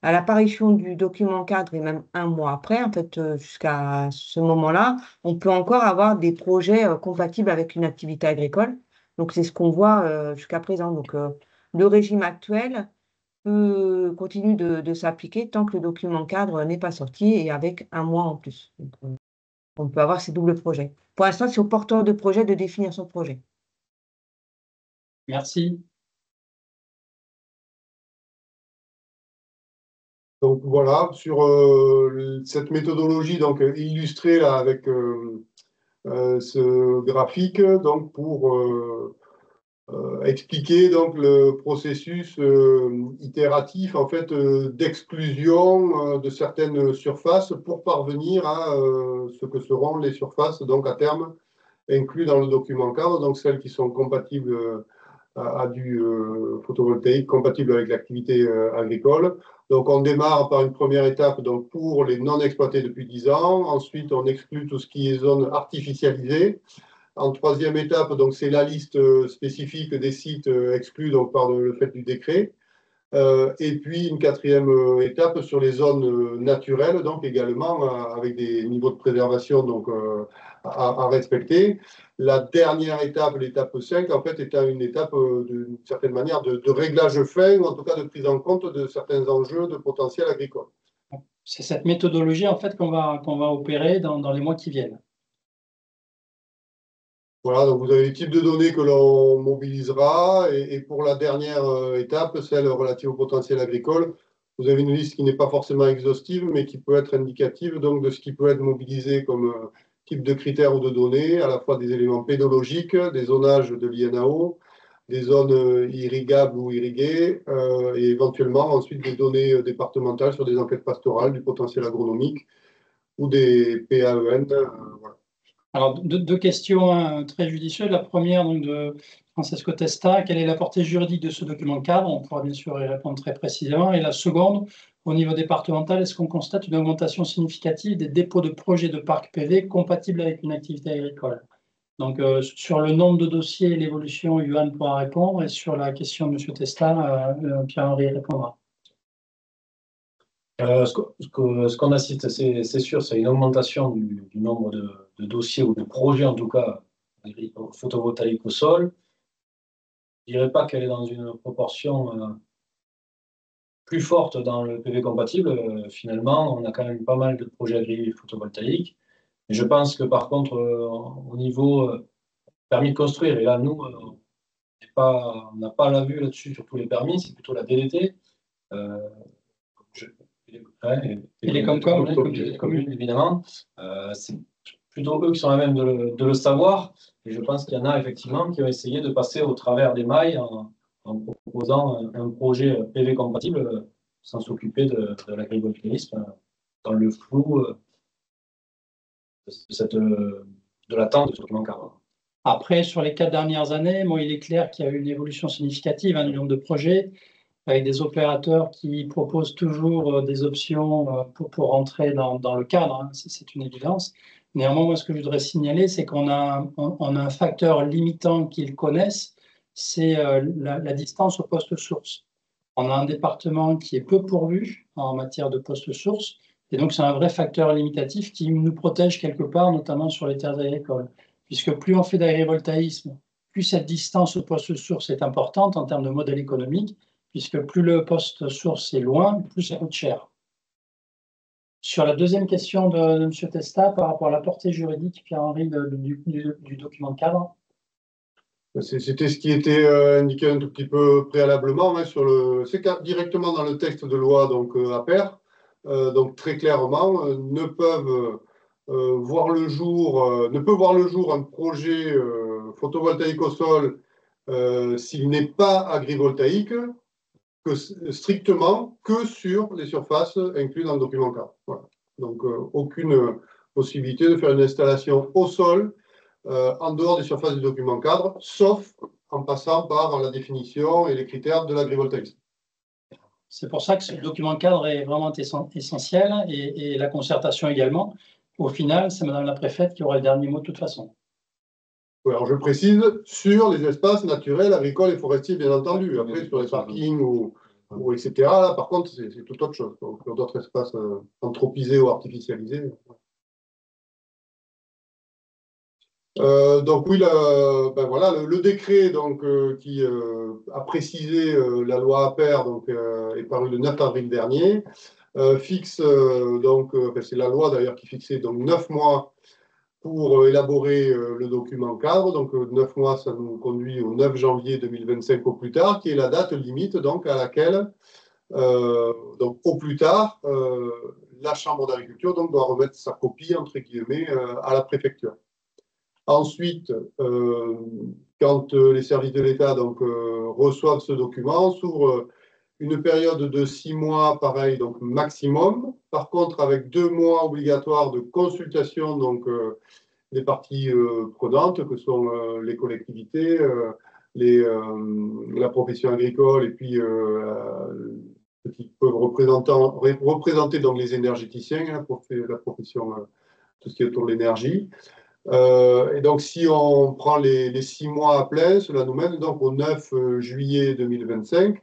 S3: l'apparition du document cadre et même un mois après, en fait, jusqu'à ce moment-là, on peut encore avoir des projets compatibles avec une activité agricole. Donc, c'est ce qu'on voit jusqu'à présent. Donc, le régime actuel continue de s'appliquer tant que le document cadre n'est pas sorti et avec un mois en plus. Donc, on peut avoir ces doubles projets. Pour l'instant, c'est au porteur de projet de définir son projet.
S5: Merci.
S1: Donc voilà, sur cette méthodologie donc, illustrée là, avec ce graphique, donc, pour expliquer donc, le processus itératif en fait, d'exclusion de certaines surfaces pour parvenir à ce que seront les surfaces donc, à terme inclus dans le document cadre, donc celles qui sont compatibles à du photovoltaïque compatible avec l'activité agricole. Donc, on démarre par une première étape donc, pour les non exploités depuis 10 ans. Ensuite, on exclut tout ce qui est zone artificialisée. En troisième étape, donc c'est la liste spécifique des sites exclus donc, par le fait du décret. Et puis une quatrième étape sur les zones naturelles, donc également avec des niveaux de préservation donc, à respecter. La dernière étape, l'étape 5, en fait, est une étape d'une certaine manière de réglage fin, ou en tout cas de prise en compte de certains enjeux de potentiel agricole.
S5: C'est cette méthodologie en fait qu'on va opérer dans les mois qui viennent.
S1: Voilà, donc vous avez les types de données que l'on mobilisera. Et pour la dernière étape, celle relative au potentiel agricole, vous avez une liste qui n'est pas forcément exhaustive, mais qui peut être indicative donc, de ce qui peut être mobilisé comme type de critères ou de données, à la fois des éléments pédologiques, des zonages de l'INAO, des zones irrigables ou irriguées, et éventuellement ensuite des données départementales sur des enquêtes pastorales, du potentiel agronomique ou des PAEN. Voilà.
S5: Alors, deux questions très judicieuses. La première, donc, de Francesco Testa, quelle est la portée juridique de ce document cadre? On pourra bien sûr y répondre très précisément. Et la seconde, au niveau départemental, est-ce qu'on constate une augmentation significative des dépôts de projets de parcs PV compatibles avec une activité agricole? Donc, sur le nombre de dossiers et l'évolution, Johan pourra répondre. Et sur la question de M. Testa, Pierre-Henri répondra.
S6: Ce qu'on assiste, c'est sûr, c'est une augmentation du nombre de dossiers ou de projets, en tout cas, photovoltaïques au sol. Je ne dirais pas qu'elle est dans une proportion plus forte dans le PV compatible. Finalement, on a quand même pas mal de projets agricoles photovoltaïques. Mais je pense que par contre, au niveau permis de construire, et là, nous, on n'a pas la vue là-dessus sur tous les permis, c'est plutôt la DDT.
S5: Et les communes,
S6: évidemment. C'est plutôt eux qui sont à même de le savoir. Et je pense qu'il y en a effectivement qui ont essayé de passer au travers des mailles en proposant un projet PV compatible sans s'occuper de l'agrivoltaïsme dans le flou de l'attente de ce document cadre.
S5: Après, sur les 4 dernières années, bon, il est clair qu'il y a eu une évolution significative du nombre de projets, avec des opérateurs qui proposent toujours des options pour rentrer dans le cadre, hein, c'est une évidence. Néanmoins, moi, ce que je voudrais signaler, c'est qu'on a un facteur limitant qu'ils connaissent, c'est la distance au poste source. On a un département qui est peu pourvu en matière de poste source, et donc c'est un vrai facteur limitatif qui nous protège quelque part, notamment sur les terres agricoles. Puisque plus on fait d'agrivoltaïsme, plus cette distance au poste source est importante en termes de modèle économique, puisque plus le poste source est loin, plus ça coûte cher. Sur la deuxième question de M. Testa, par rapport à la portée juridique, Pierre-Henri, du document cadre.
S1: C'était ce qui était indiqué un tout petit peu préalablement, hein, c'est directement dans le texte de loi donc APER, donc très clairement ne peuvent voir le jour, ne peut voir le jour un projet photovoltaïque au sol s'il n'est pas agrivoltaïque, strictement que sur les surfaces incluses dans le document cadre. Voilà. Donc, aucune possibilité de faire une installation au sol en dehors des surfaces du document cadre, sauf en passant par la définition et les critères de l'agrivoltaïsme.
S5: C'est pour ça que ce document cadre est vraiment essentiel et la concertation également. Au final, c'est Madame la préfète qui aura le dernier mot de toute façon.
S1: Oui, alors je précise, sur les espaces naturels, agricoles et forestiers, bien entendu. Après, sur les parkings ou etc., là, par contre, c'est tout autre chose. Donc, sur d'autres espaces anthropisés ou artificialisés. Donc oui, ben voilà, le décret donc, qui a précisé la loi APER donc, est paru le 9 avril dernier, fixe, donc, c'est la loi d'ailleurs qui fixait donc, 9 mois pour élaborer le document cadre. Donc 9 mois, ça nous conduit au 9 janvier 2025 au plus tard, qui est la date limite donc, à laquelle, donc, au plus tard, la Chambre d'agriculture donc, doit remettre sa copie, entre guillemets, à la préfecture. Ensuite, quand les services de l'État reçoivent ce document, s'ouvre une période de 6 mois, pareil, donc maximum. Par contre, avec 2 mois obligatoires de consultation donc, des parties prenantes, que sont les collectivités, la profession agricole et puis ceux qui peuvent représenter donc, les énergéticiens, la profession, tout ce qui est autour de l'énergie. Et donc, si on prend les 6 mois à plein, cela nous mène donc au 9 juillet 2025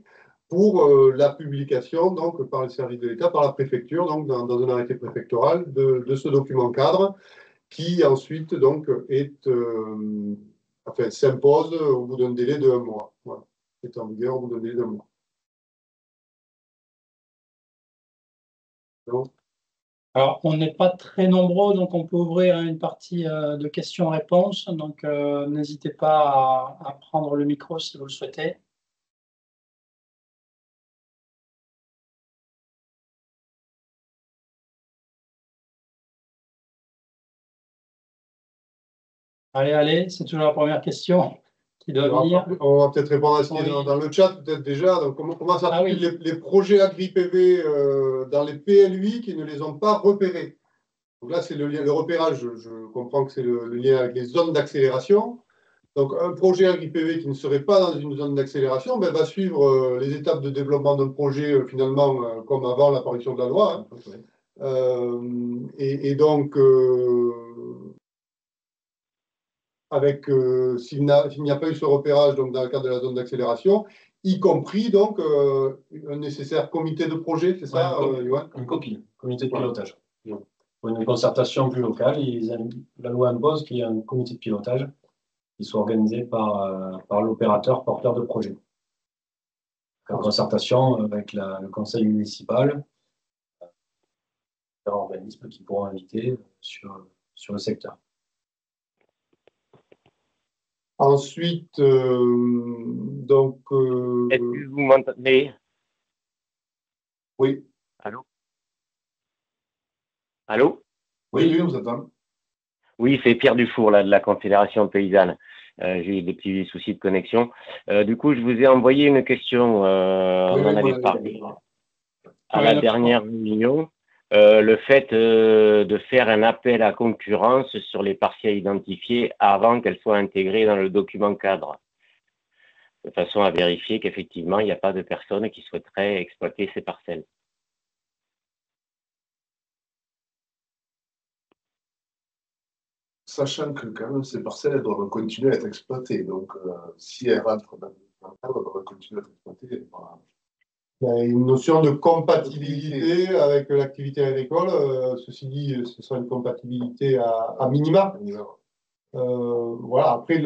S1: pour la publication donc, par le service de l'État, par la préfecture, donc, dans un arrêté préfectoral de ce document cadre qui ensuite donc, s'impose au bout d'un délai de 1 mois. Voilà. Est en vigueur au bout d'un délai d'1 mois. Donc,
S5: Alors, on n'est pas très nombreux, donc on peut ouvrir une partie de questions-réponses. Donc, n'hésitez pas à prendre le micro si vous le souhaitez. Allez, c'est toujours la première question qui doit venir.
S1: On va peut-être répondre à ce qui est dans le chat, peut-être déjà. Donc, comment s'articulent les projets agri-PV dans les PLUI qui ne les ont pas repérés? Donc là, c'est le repérage. Je comprends que c'est le lien avec les zones d'accélération. Donc, un projet agri-PV qui ne serait pas dans une zone d'accélération va suivre les étapes de développement d'un projet, finalement, comme avant l'apparition de la loi. Et donc, s'il n'y a pas eu ce repérage donc, dans le cadre de la zone d'accélération, y compris donc un nécessaire comité de projet, c'est ça,
S6: un COPI, comité de pilotage. Ouais. Pour une concertation plus locale, la loi impose qu'il y ait un comité de pilotage qui soit organisé par l'opérateur porteur de projet. En concertation avec le conseil municipal, différents organismes qui pourront inviter sur le secteur.
S1: Ensuite, donc...
S7: Est-ce que vous m'entendez?
S1: Oui.
S7: Allô? Allô?
S1: Oui, on vous entend.
S7: Oui, c'est Pierre Dufour, là, de la Confédération paysanne. J'ai eu des petits soucis de connexion. Du coup, je vous ai envoyé une question. On en avait parlé à la dernière réunion. Le fait de faire un appel à concurrence sur les parcelles identifiées avant qu'elles soient intégrées dans le document cadre, de façon à vérifier qu'effectivement, il n'y a pas de personnes qui souhaiteraient exploiter ces parcelles.
S1: Sachant que quand même ces parcelles elles doivent continuer à être exploitées. Donc, si elles rentrent dans le cadre, elles doivent continuer à être exploitées. Voilà. Il y a une notion de compatibilité avec l'activité agricole. Ceci dit, ce sera une compatibilité à minima. Voilà. Après,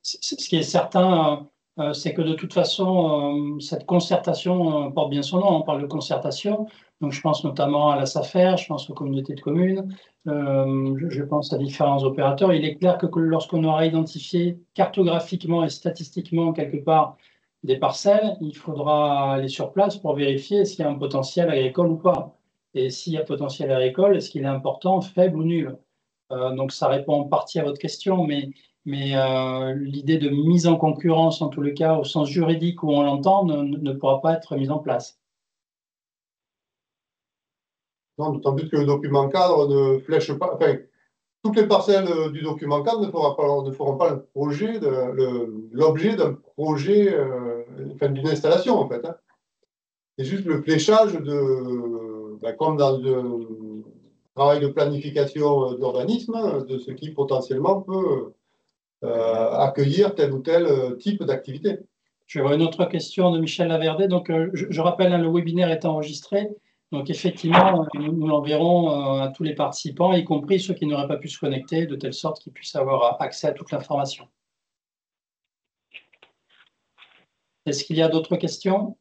S5: ce qui est certain, c'est que de toute façon, cette concertation porte bien son nom. On parle de concertation. Donc, je pense notamment à la SAFER, je pense aux communautés de communes, je pense à différents opérateurs. Il est clair que lorsqu'on aura identifié cartographiquement et statistiquement quelque part des parcelles, il faudra aller sur place pour vérifier s'il y a un potentiel agricole ou pas. Et s'il y a potentiel agricole, est-ce qu'il est important, faible ou nul? Donc, ça répond en partie à votre question, mais l'idée de mise en concurrence, en tous les cas, au sens juridique où on l'entend, ne pourra pas être mise en place.
S1: Non, d'autant plus que le document cadre ne flèche pas. Enfin, toutes les parcelles du document cadre ne feront pas l'objet d'un projet, d'une installation, en fait. Hein. C'est juste le fléchage comme dans le travail de planification d'urbanisme, de ce qui potentiellement peut accueillir tel ou tel type d'activité.
S5: Je vois une autre question de Michel Laverdé. Donc, je rappelle, le webinaire est enregistré. Donc, effectivement, nous l'enverrons à tous les participants, y compris ceux qui n'auraient pas pu se connecter, de telle sorte qu'ils puissent avoir accès à toute l'information. Est-ce qu'il y a d'autres questions?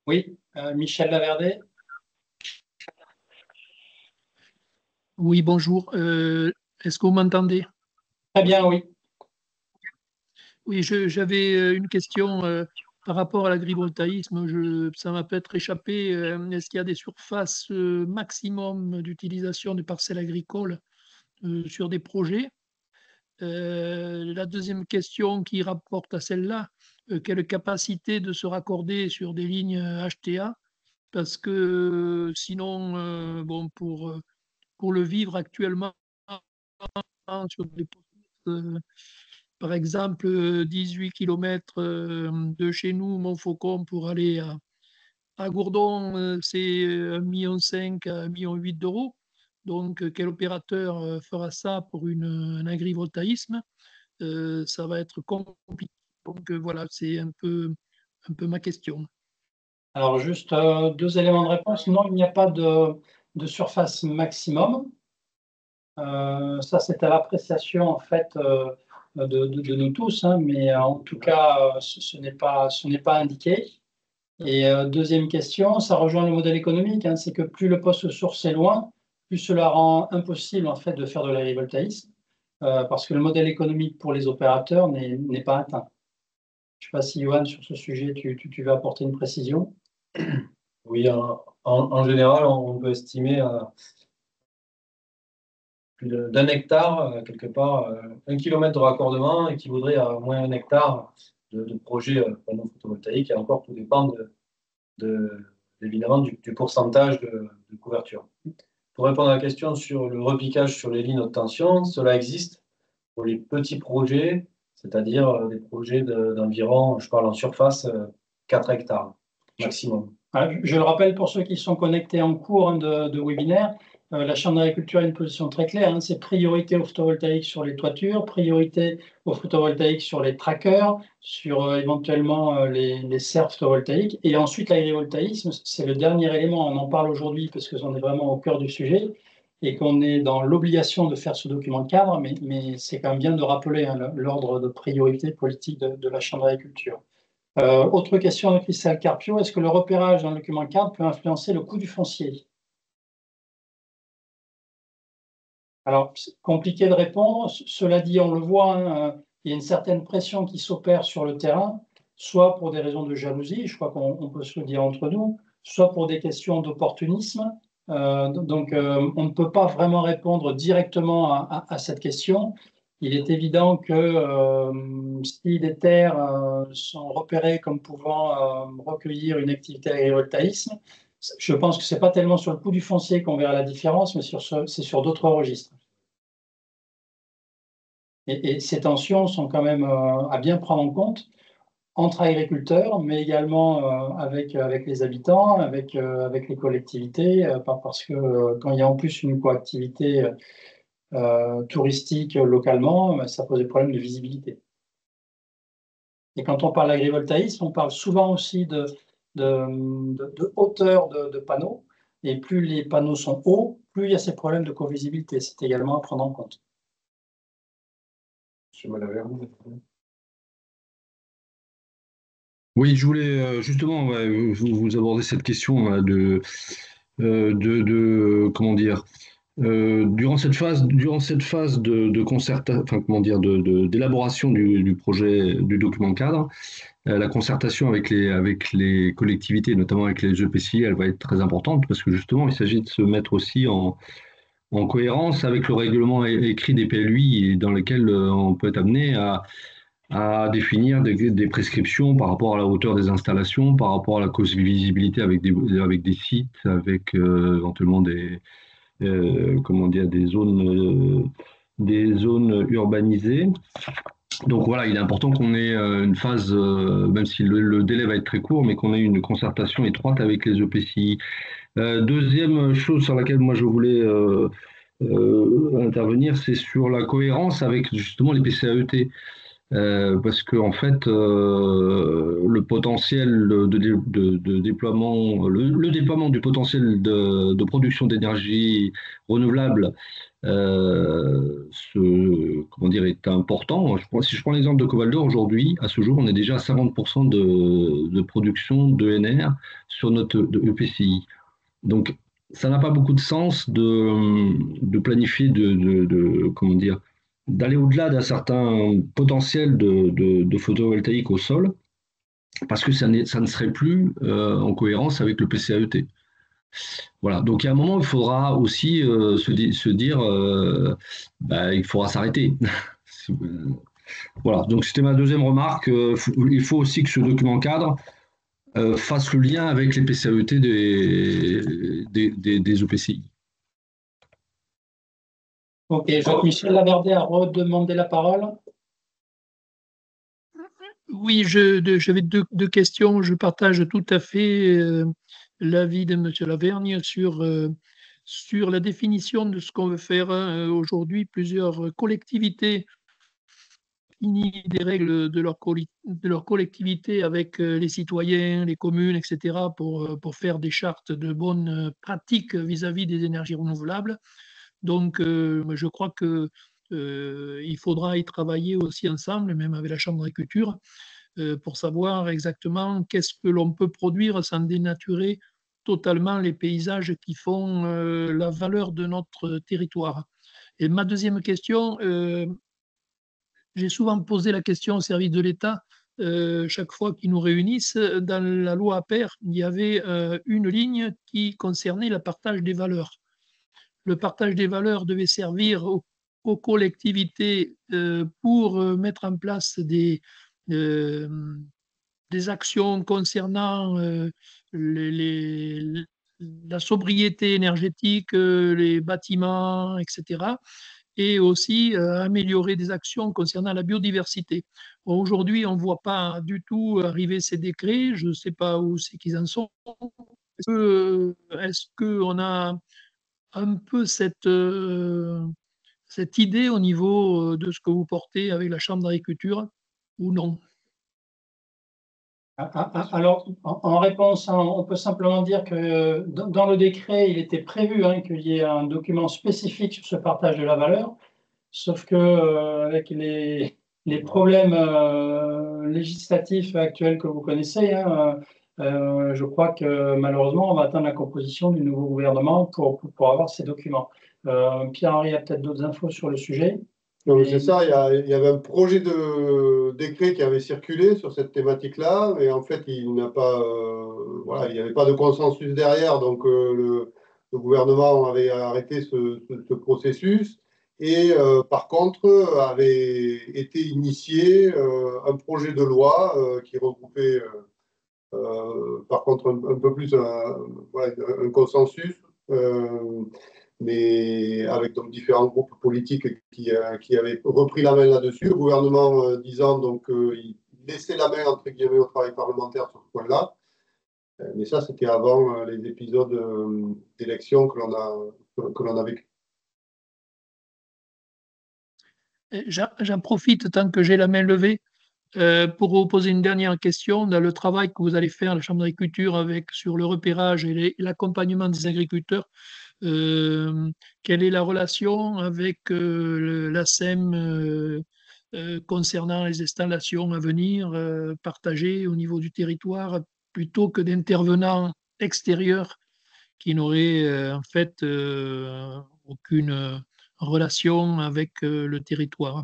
S5: Oui, Michel Laverdé.
S4: Oui, bonjour. Est-ce que vous m'entendez?
S5: Très bien, oui.
S4: Oui, j'avais une question par rapport à l'agrivoltaïsme. Ça m'a peut-être échappé. Est-ce qu'il y a des surfaces maximum d'utilisation de parcelles agricoles sur des projets? La deuxième question qui rapporte à celle-là, quelle capacité de se raccorder sur des lignes HTA? Parce que sinon, bon, pour le vivre actuellement sur des postes, par exemple 18 km de chez nous, Montfaucon, pour aller à Gourdon, c'est 1,5 million à 1,8 million d'euros. Donc, quel opérateur fera ça pour un agrivoltaïsme? Ça va être compliqué Donc voilà, c'est un peu ma question.
S5: Alors, juste 2 éléments de réponse. Non, il n'y a pas de surface maximum. Ça, c'est à l'appréciation en fait de nous tous, hein, mais en tout cas, ce n'est pas indiqué. Et deuxième question, ça rejoint le modèle économique, hein, c'est que plus le poste source est loin, plus cela rend impossible en fait de faire de l'agrivoltaïsme, parce que le modèle économique pour les opérateurs n'est pas atteint. Je ne sais pas si, Johan, sur ce sujet, tu veux apporter une précision.
S6: Oui, en général, on peut estimer plus d'1 hectare, quelque part, 1 kilomètre de raccordement équivaudrait à moins 1 hectare de projets panneaux photovoltaïques, et encore tout dépend évidemment du pourcentage de couverture. Pour répondre à la question sur le repiquage sur les lignes haute tension, cela existe pour les petits projets, c'est-à-dire des projets d'environ, je parle en surface, 4 hectares maximum.
S5: Je le rappelle pour ceux qui sont connectés en cours, hein, de webinaire, la Chambre d'agriculture a une position très claire, hein, c'est priorité au photovoltaïque sur les toitures, priorité au photovoltaïque sur les trackers, sur éventuellement les serres photovoltaïques, et ensuite l'agrivoltaïsme, c'est le dernier élément. On en parle aujourd'hui parce que on est vraiment au cœur du sujet et qu'on est dans l'obligation de faire ce document de cadre, mais c'est quand même bien de rappeler, hein, l'ordre de priorité politique de la Chambre d'agriculture. Autre question de Christelle Carpio, est-ce que le repérage dans le document cadre peut influencer le coût du foncier? Alors, c'est compliqué de répondre. Cela dit, on le voit, hein, il y a une certaine pression qui s'opère sur le terrain, soit pour des raisons de jalousie, je crois qu'on peut se le dire entre nous, soit pour des questions d'opportunisme. Donc, on ne peut pas vraiment répondre directement à cette question. Il est évident que si des terres sont repérées comme pouvant recueillir une activité agrivoltaïsme, je pense que ce n'est pas tellement sur le coût du foncier qu'on verra la différence, mais c'est sur d'autres registres. Et ces tensions sont quand même à bien prendre en compte entre agriculteurs, mais également avec les habitants, avec les collectivités, parce que quand il y a en plus une coactivité touristique localement, ça pose des problèmes de visibilité. Et quand on parle d'agrivoltaïsme, on parle souvent aussi de hauteur de panneaux, et plus les panneaux sont hauts, plus il y a ces problèmes de co-visibilité. C'est également à prendre en compte.
S1: Monsieur Malaverne.
S8: Oui, je voulais justement vous aborder cette question là, comment dire, durant cette phase de concertation, enfin comment dire, d'élaboration du projet du document cadre, la concertation avec les collectivités, notamment avec les EPCI, elle va être très importante parce que justement, il s'agit de se mettre aussi en cohérence avec le règlement écrit des PLUI et dans lequel on peut être amené à définir des prescriptions par rapport à la hauteur des installations, par rapport à la visibilité avec des sites, avec éventuellement comment dire, des zones urbanisées. Donc voilà, il est important qu'on ait une phase, même si le délai va être très court, mais qu'on ait une concertation étroite avec les EPCI. Deuxième chose sur laquelle moi je voulais intervenir, c'est sur la cohérence avec justement les PCAET. Parce que en fait, le potentiel de déploiement, le déploiement du potentiel de production d'énergie renouvelable, comment dire, est important. Si je prends l'exemple de Covaldo, aujourd'hui, à ce jour, on est déjà à 50% de production d'ENR sur notre EPCI. Donc, ça n'a pas beaucoup de sens de planifier, comment dire, d'aller au-delà d'un certain potentiel de photovoltaïque au sol, parce que ça ne serait plus en cohérence avec le PCAET. Voilà, donc il y a un moment où il faudra aussi se dire il faudra s'arrêter. Voilà, donc c'était ma deuxième remarque. Il faut aussi que ce document cadre fasse le lien avec les PCAET des EPCI.
S5: Ok, Jacques-Michel Laverdé a redemandé la parole.
S4: Oui, j'avais deux questions. Je partage tout à fait l'avis de M. Lavergne sur la définition de ce qu'on veut faire aujourd'hui. Plusieurs collectivités défini des règles de leur collectivité avec les citoyens, les communes, etc., pour faire des chartes de bonnes pratiques vis-à-vis des énergies renouvelables. Donc, je crois que il faudra y travailler aussi ensemble, même avec la Chambre d'agriculture, pour savoir exactement qu'est-ce que l'on peut produire sans dénaturer totalement les paysages qui font la valeur de notre territoire. Et ma deuxième question, j'ai souvent posé la question au service de l'État, chaque fois qu'ils nous réunissent. Dans la loi APER, il y avait une ligne qui concernait le partage des valeurs. Le partage des valeurs devait servir aux collectivités pour mettre en place des actions concernant la sobriété énergétique, les bâtiments, etc. Et aussi améliorer des actions concernant la biodiversité. Aujourd'hui, on ne voit pas du tout arriver ces décrets. Je ne sais pas où c'est qu'ils en sont. Est-ce qu'on a un peu cette idée au niveau de ce que vous portez avec la Chambre d'agriculture ou non?
S5: Alors, en réponse, on peut simplement dire que dans le décret, il était prévu qu'il y ait un document spécifique sur ce partage de la valeur, sauf que avec les problèmes législatifs actuels que vous connaissez, je crois que malheureusement, on va attendre la composition du nouveau gouvernement pour avoir ces documents. Pierre-Henri a peut-être d'autres infos sur le sujet.
S9: Donc c'est ça, il y avait un projet de décret qui avait circulé sur cette thématique-là, mais en fait, il n'y avait pas de consensus derrière, donc le gouvernement avait arrêté ce processus, et par contre, avait été initié un projet de loi qui regroupait, par contre, un peu plus un consensus, mais avec donc différents groupes politiques qui avaient repris la main là-dessus. Le gouvernement disant donc il laissait la main entre guillemets au travail parlementaire sur ce point-là. Mais ça, c'était avant les épisodes d'élection que l'on a vécu.
S4: J'en profite tant que j'ai la main levée pour vous poser une dernière question. Dans le travail que vous allez faire à la Chambre d'agriculture sur le repérage et l'accompagnement des agriculteurs, quelle est la relation avec la SEM concernant les installations à venir partagées au niveau du territoire plutôt que d'intervenants extérieurs qui n'auraient en fait aucune relation avec le territoire?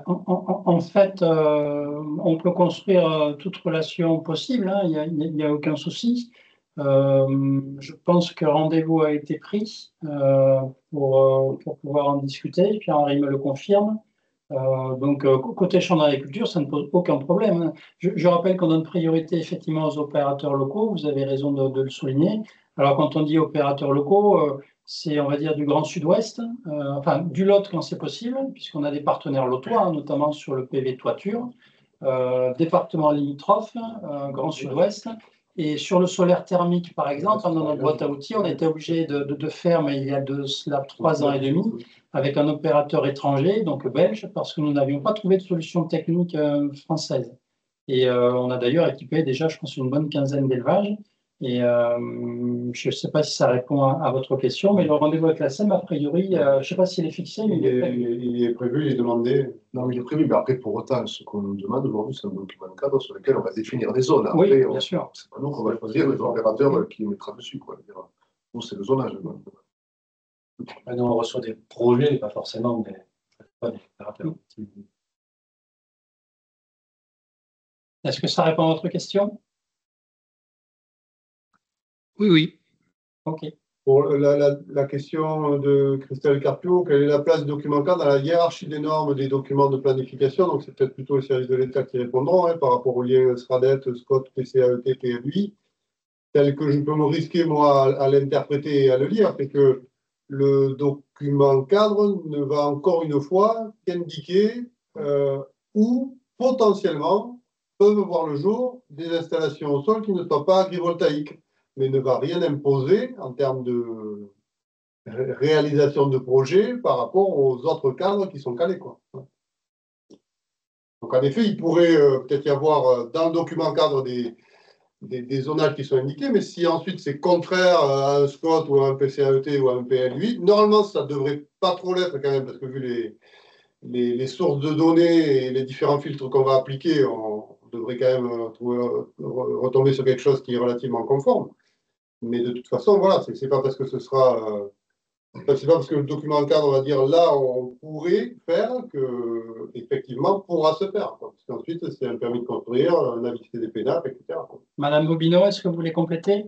S5: En fait, on peut construire toute relation possible, il n'y a aucun souci. Je pense que rendez-vous a été pris pour pouvoir en discuter, Pierre-Henri me le confirme. Donc, côté Chambre d'agriculture, ça ne pose aucun problème. Je rappelle qu'on donne priorité effectivement aux opérateurs locaux, vous avez raison de le souligner. Alors, quand on dit opérateurs locaux, c'est, on va dire, du Grand Sud-Ouest, enfin du Lot quand c'est possible, puisqu'on a des partenaires lotois, notamment sur le PV toiture, département limitrophe, Grand Sud-Ouest. Et sur le solaire thermique, par exemple, dans notre boîte à outils, on a été obligé de faire, mais il y a de cela 3 ans et demi, avec un opérateur étranger, donc belge, parce que nous n'avions pas trouvé de solution technique française. Et on a d'ailleurs équipé déjà, je pense, une bonne quinzaine d'élevages. Et je ne sais pas si ça répond à votre question, mais le rendez-vous avec la SEM, a priori, je ne sais pas s'il est fixé, mais
S9: il est prévu, il est demandé.
S1: Non, mais il est prévu, mais après, pour autant, ce qu'on nous demande aujourd'hui, c'est un document de cadre sur lequel on va définir des zones. Après,
S5: oui, bien sûr.
S1: C'est pas nous qu'on va choisir les opérateurs qui mettra dessus, quoi. Nous, c'est le zonage.
S6: Nous, on reçoit des projets, pas forcément des opérateurs.
S5: Est-ce que ça répond à votre question?
S4: Oui, oui.
S5: OK.
S9: Pour la question de Christelle Carpio, quelle est la place du document cadre dans la hiérarchie des normes des documents de planification? Donc, c'est peut-être plutôt les services de l'État qui répondront par rapport aux liens SRADET, SCOT, PCAET, PMI. Tel que je peux me risquer, moi, à l'interpréter et à le lire, c'est que le document cadre ne va encore une fois qu'indiquer où potentiellement peuvent voir le jour des installations au sol qui ne soient pas agrivoltaïques, mais ne va rien imposer en termes réalisation de projet par rapport aux autres cadres qui sont calés, quoi. Donc, en effet, il pourrait peut-être y avoir dans le document cadre des zonages qui sont indiqués, mais si ensuite c'est contraire à un SCOT ou à un PCAET ou à un PLUI, normalement, ça ne devrait pas trop l'être quand même, parce que vu les sources de données et les différents filtres qu'on va appliquer, on devrait quand même retomber sur quelque chose qui est relativement conforme. Mais de toute façon, voilà, c'est pas parce que ce sera... c'est pas parce que le document cadre va dire là, on pourrait faire que, effectivement, pourra se faire, quoi. Parce qu'ensuite, c'est un permis de construire, un avis de PDAP, etc.
S5: Madame Bobineau, est-ce que vous voulez compléter?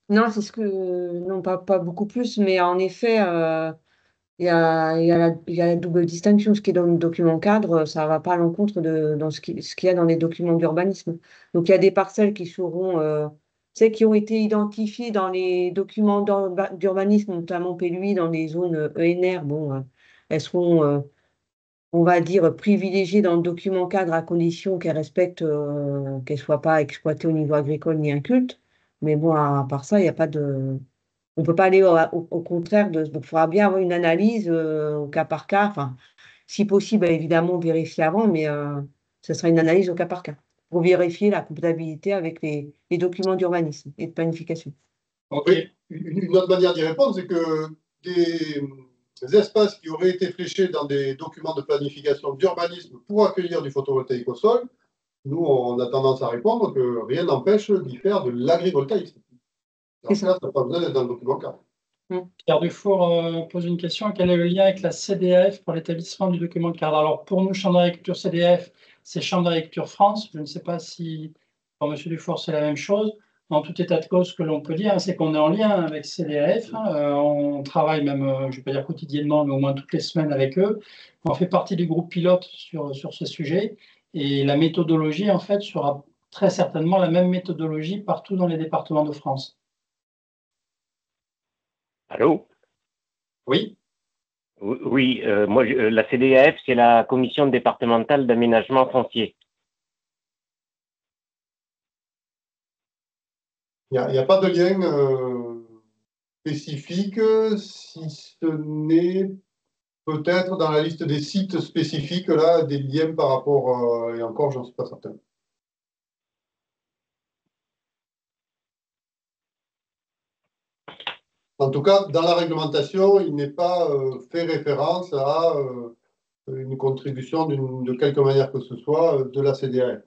S3: Non, c'est ce que. Non, pas beaucoup plus, mais en effet, il y a la double distinction. Ce qui est dans le document cadre, ça ne va pas à l'encontre de dans ce qu'il y a dans les documents d'urbanisme. Donc, il y a des parcelles qui seront, qui ont été identifiées dans les documents d'urbanisme, notamment PLUI, dans les zones ENR. Bon, elles seront, on va dire, privilégiées dans le document cadre à condition qu'elles respectent, qu'elles ne soient pas exploitées au niveau agricole ni inculte. Mais bon, à part ça, il n'y a pas de. On ne peut pas aller au contraire de. Donc, il faudra bien avoir une analyse au cas par cas. Enfin, si possible, évidemment, vérifier avant, mais ce sera une analyse au cas par cas pour vérifier la compatibilité avec les documents d'urbanisme et de planification.
S5: Ok.
S9: Oui, une autre manière d'y répondre, c'est que des espaces qui auraient été fléchés dans des documents de planification d'urbanisme pour accueillir du photovoltaïque au sol, nous, on a tendance à répondre que rien n'empêche d'y faire de l'agrivoltaïsme. Dans ce cas, ça n'a pas besoin d'être dans le document cadre.
S5: Pierre Dufour pose une question. Quel est le lien avec la CDF pour l'établissement du document cadre? Alors, pour nous, Chambre d'agriculture CDF, c'est Chambre d'agriculture France. Je ne sais pas si pour M. Dufour, c'est la même chose. En tout état de cause, ce que l'on peut dire, c'est qu'on est en lien avec CDF. On travaille même, je ne vais pas dire quotidiennement, mais au moins toutes les semaines avec eux. On fait partie du groupe pilote sur ce sujet. Et la méthodologie, en fait, sera très certainement la même méthodologie partout dans les départements de France.
S7: Allô?
S5: Oui.
S7: Oui, moi, la CDAF, c'est la Commission départementale d'aménagement foncier.
S9: Il n'y a pas de lien spécifique, si ce n'est peut-être dans la liste des sites spécifiques, là, des liens par rapport, et encore, j'en suis pas certain. En tout cas, dans la réglementation, il n'est pas fait référence à une contribution de quelque manière que ce soit de la CDAF.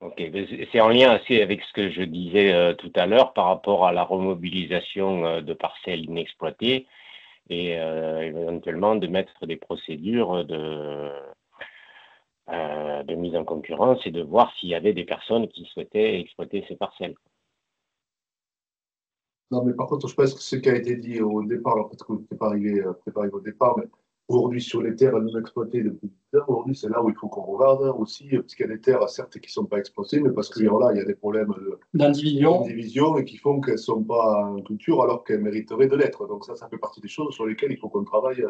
S7: Ok, c'est en lien aussi avec ce que je disais tout à l'heure par rapport à la remobilisation de parcelles inexploitées et éventuellement de mettre des procédures de mise en concurrence et de voir s'il y avait des personnes qui souhaitaient exploiter ces parcelles.
S1: Non, mais par contre, je pense que ce qui a été dit au départ, alors peut-être que vous n'êtes pas arrivé au départ, mais aujourd'hui, sur les terres non exploitées depuis 10 ans, aujourd'hui, c'est là où il faut qu'on regarde aussi, parce qu'il y a des terres, certes, qui ne sont pas exploitées, mais parce que voilà, il y a des problèmes d'indivision et qui font qu'elles ne sont pas en culture alors qu'elles mériteraient de l'être. Donc ça fait partie des choses sur lesquelles il faut qu'on travaille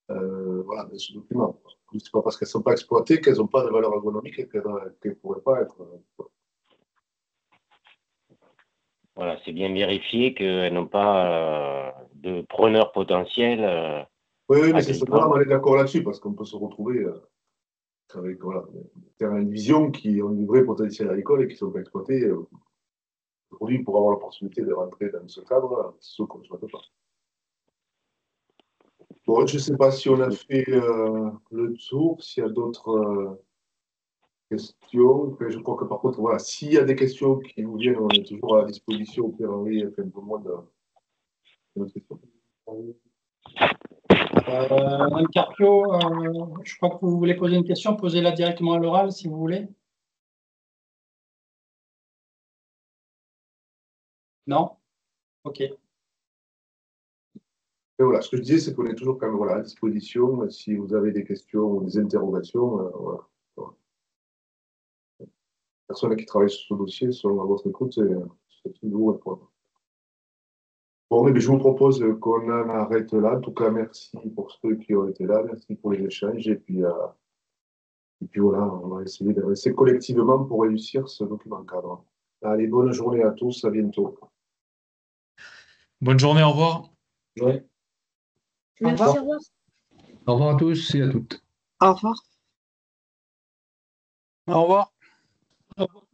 S1: voilà, dans ce document. Ce n'est pas parce qu'elles ne sont pas exploitées qu'elles n'ont pas de valeur agronomique et qu'elles ne pourraient pas être.
S7: Voilà, c'est bien vérifié qu'elles n'ont pas de preneurs potentiels.
S1: Oui, mais c'est ça, on est d'accord là-dessus, parce qu'on peut se retrouver avec voilà, des terrains d'indivision qui ont une vraie potentiel agricole et qui ne sont pas exploités. Aujourd'hui, pour avoir l'opportunité de rentrer dans ce cadre, c'est ce qu'on ne souhaite pas. Bon, je ne sais pas si on a fait le tour, s'il y a d'autres questions. Je crois que par contre, voilà, s'il y a des questions qui vous viennent, on est toujours à disposition. Pierre-Henri, fait un peu moins de questions.
S5: Madame Carpio, je crois que vous voulez poser une question, posez-la directement à l'oral si vous voulez. Non? Ok.
S1: Et voilà, ce que je disais, c'est qu'on est toujours quand même voilà, à disposition. Si vous avez des questions ou des interrogations, voilà. Les personnes qui travaillent sur ce dossier sont à votre écoute c'est toujours répondre. Bon, mais je vous propose qu'on en arrête là. En tout cas, merci pour ceux qui ont été là. Merci pour les échanges. Et puis voilà, on va essayer de rester collectivement pour réussir ce document cadre. Allez, bonne journée à tous. À bientôt.
S2: Bonne journée, au revoir.
S6: Oui.
S3: Merci, au revoir.
S8: Au revoir à tous et à toutes.
S3: Au revoir.
S10: Au revoir.
S4: Au revoir.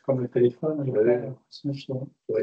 S5: Comme le téléphone, se méfier.
S1: Oui.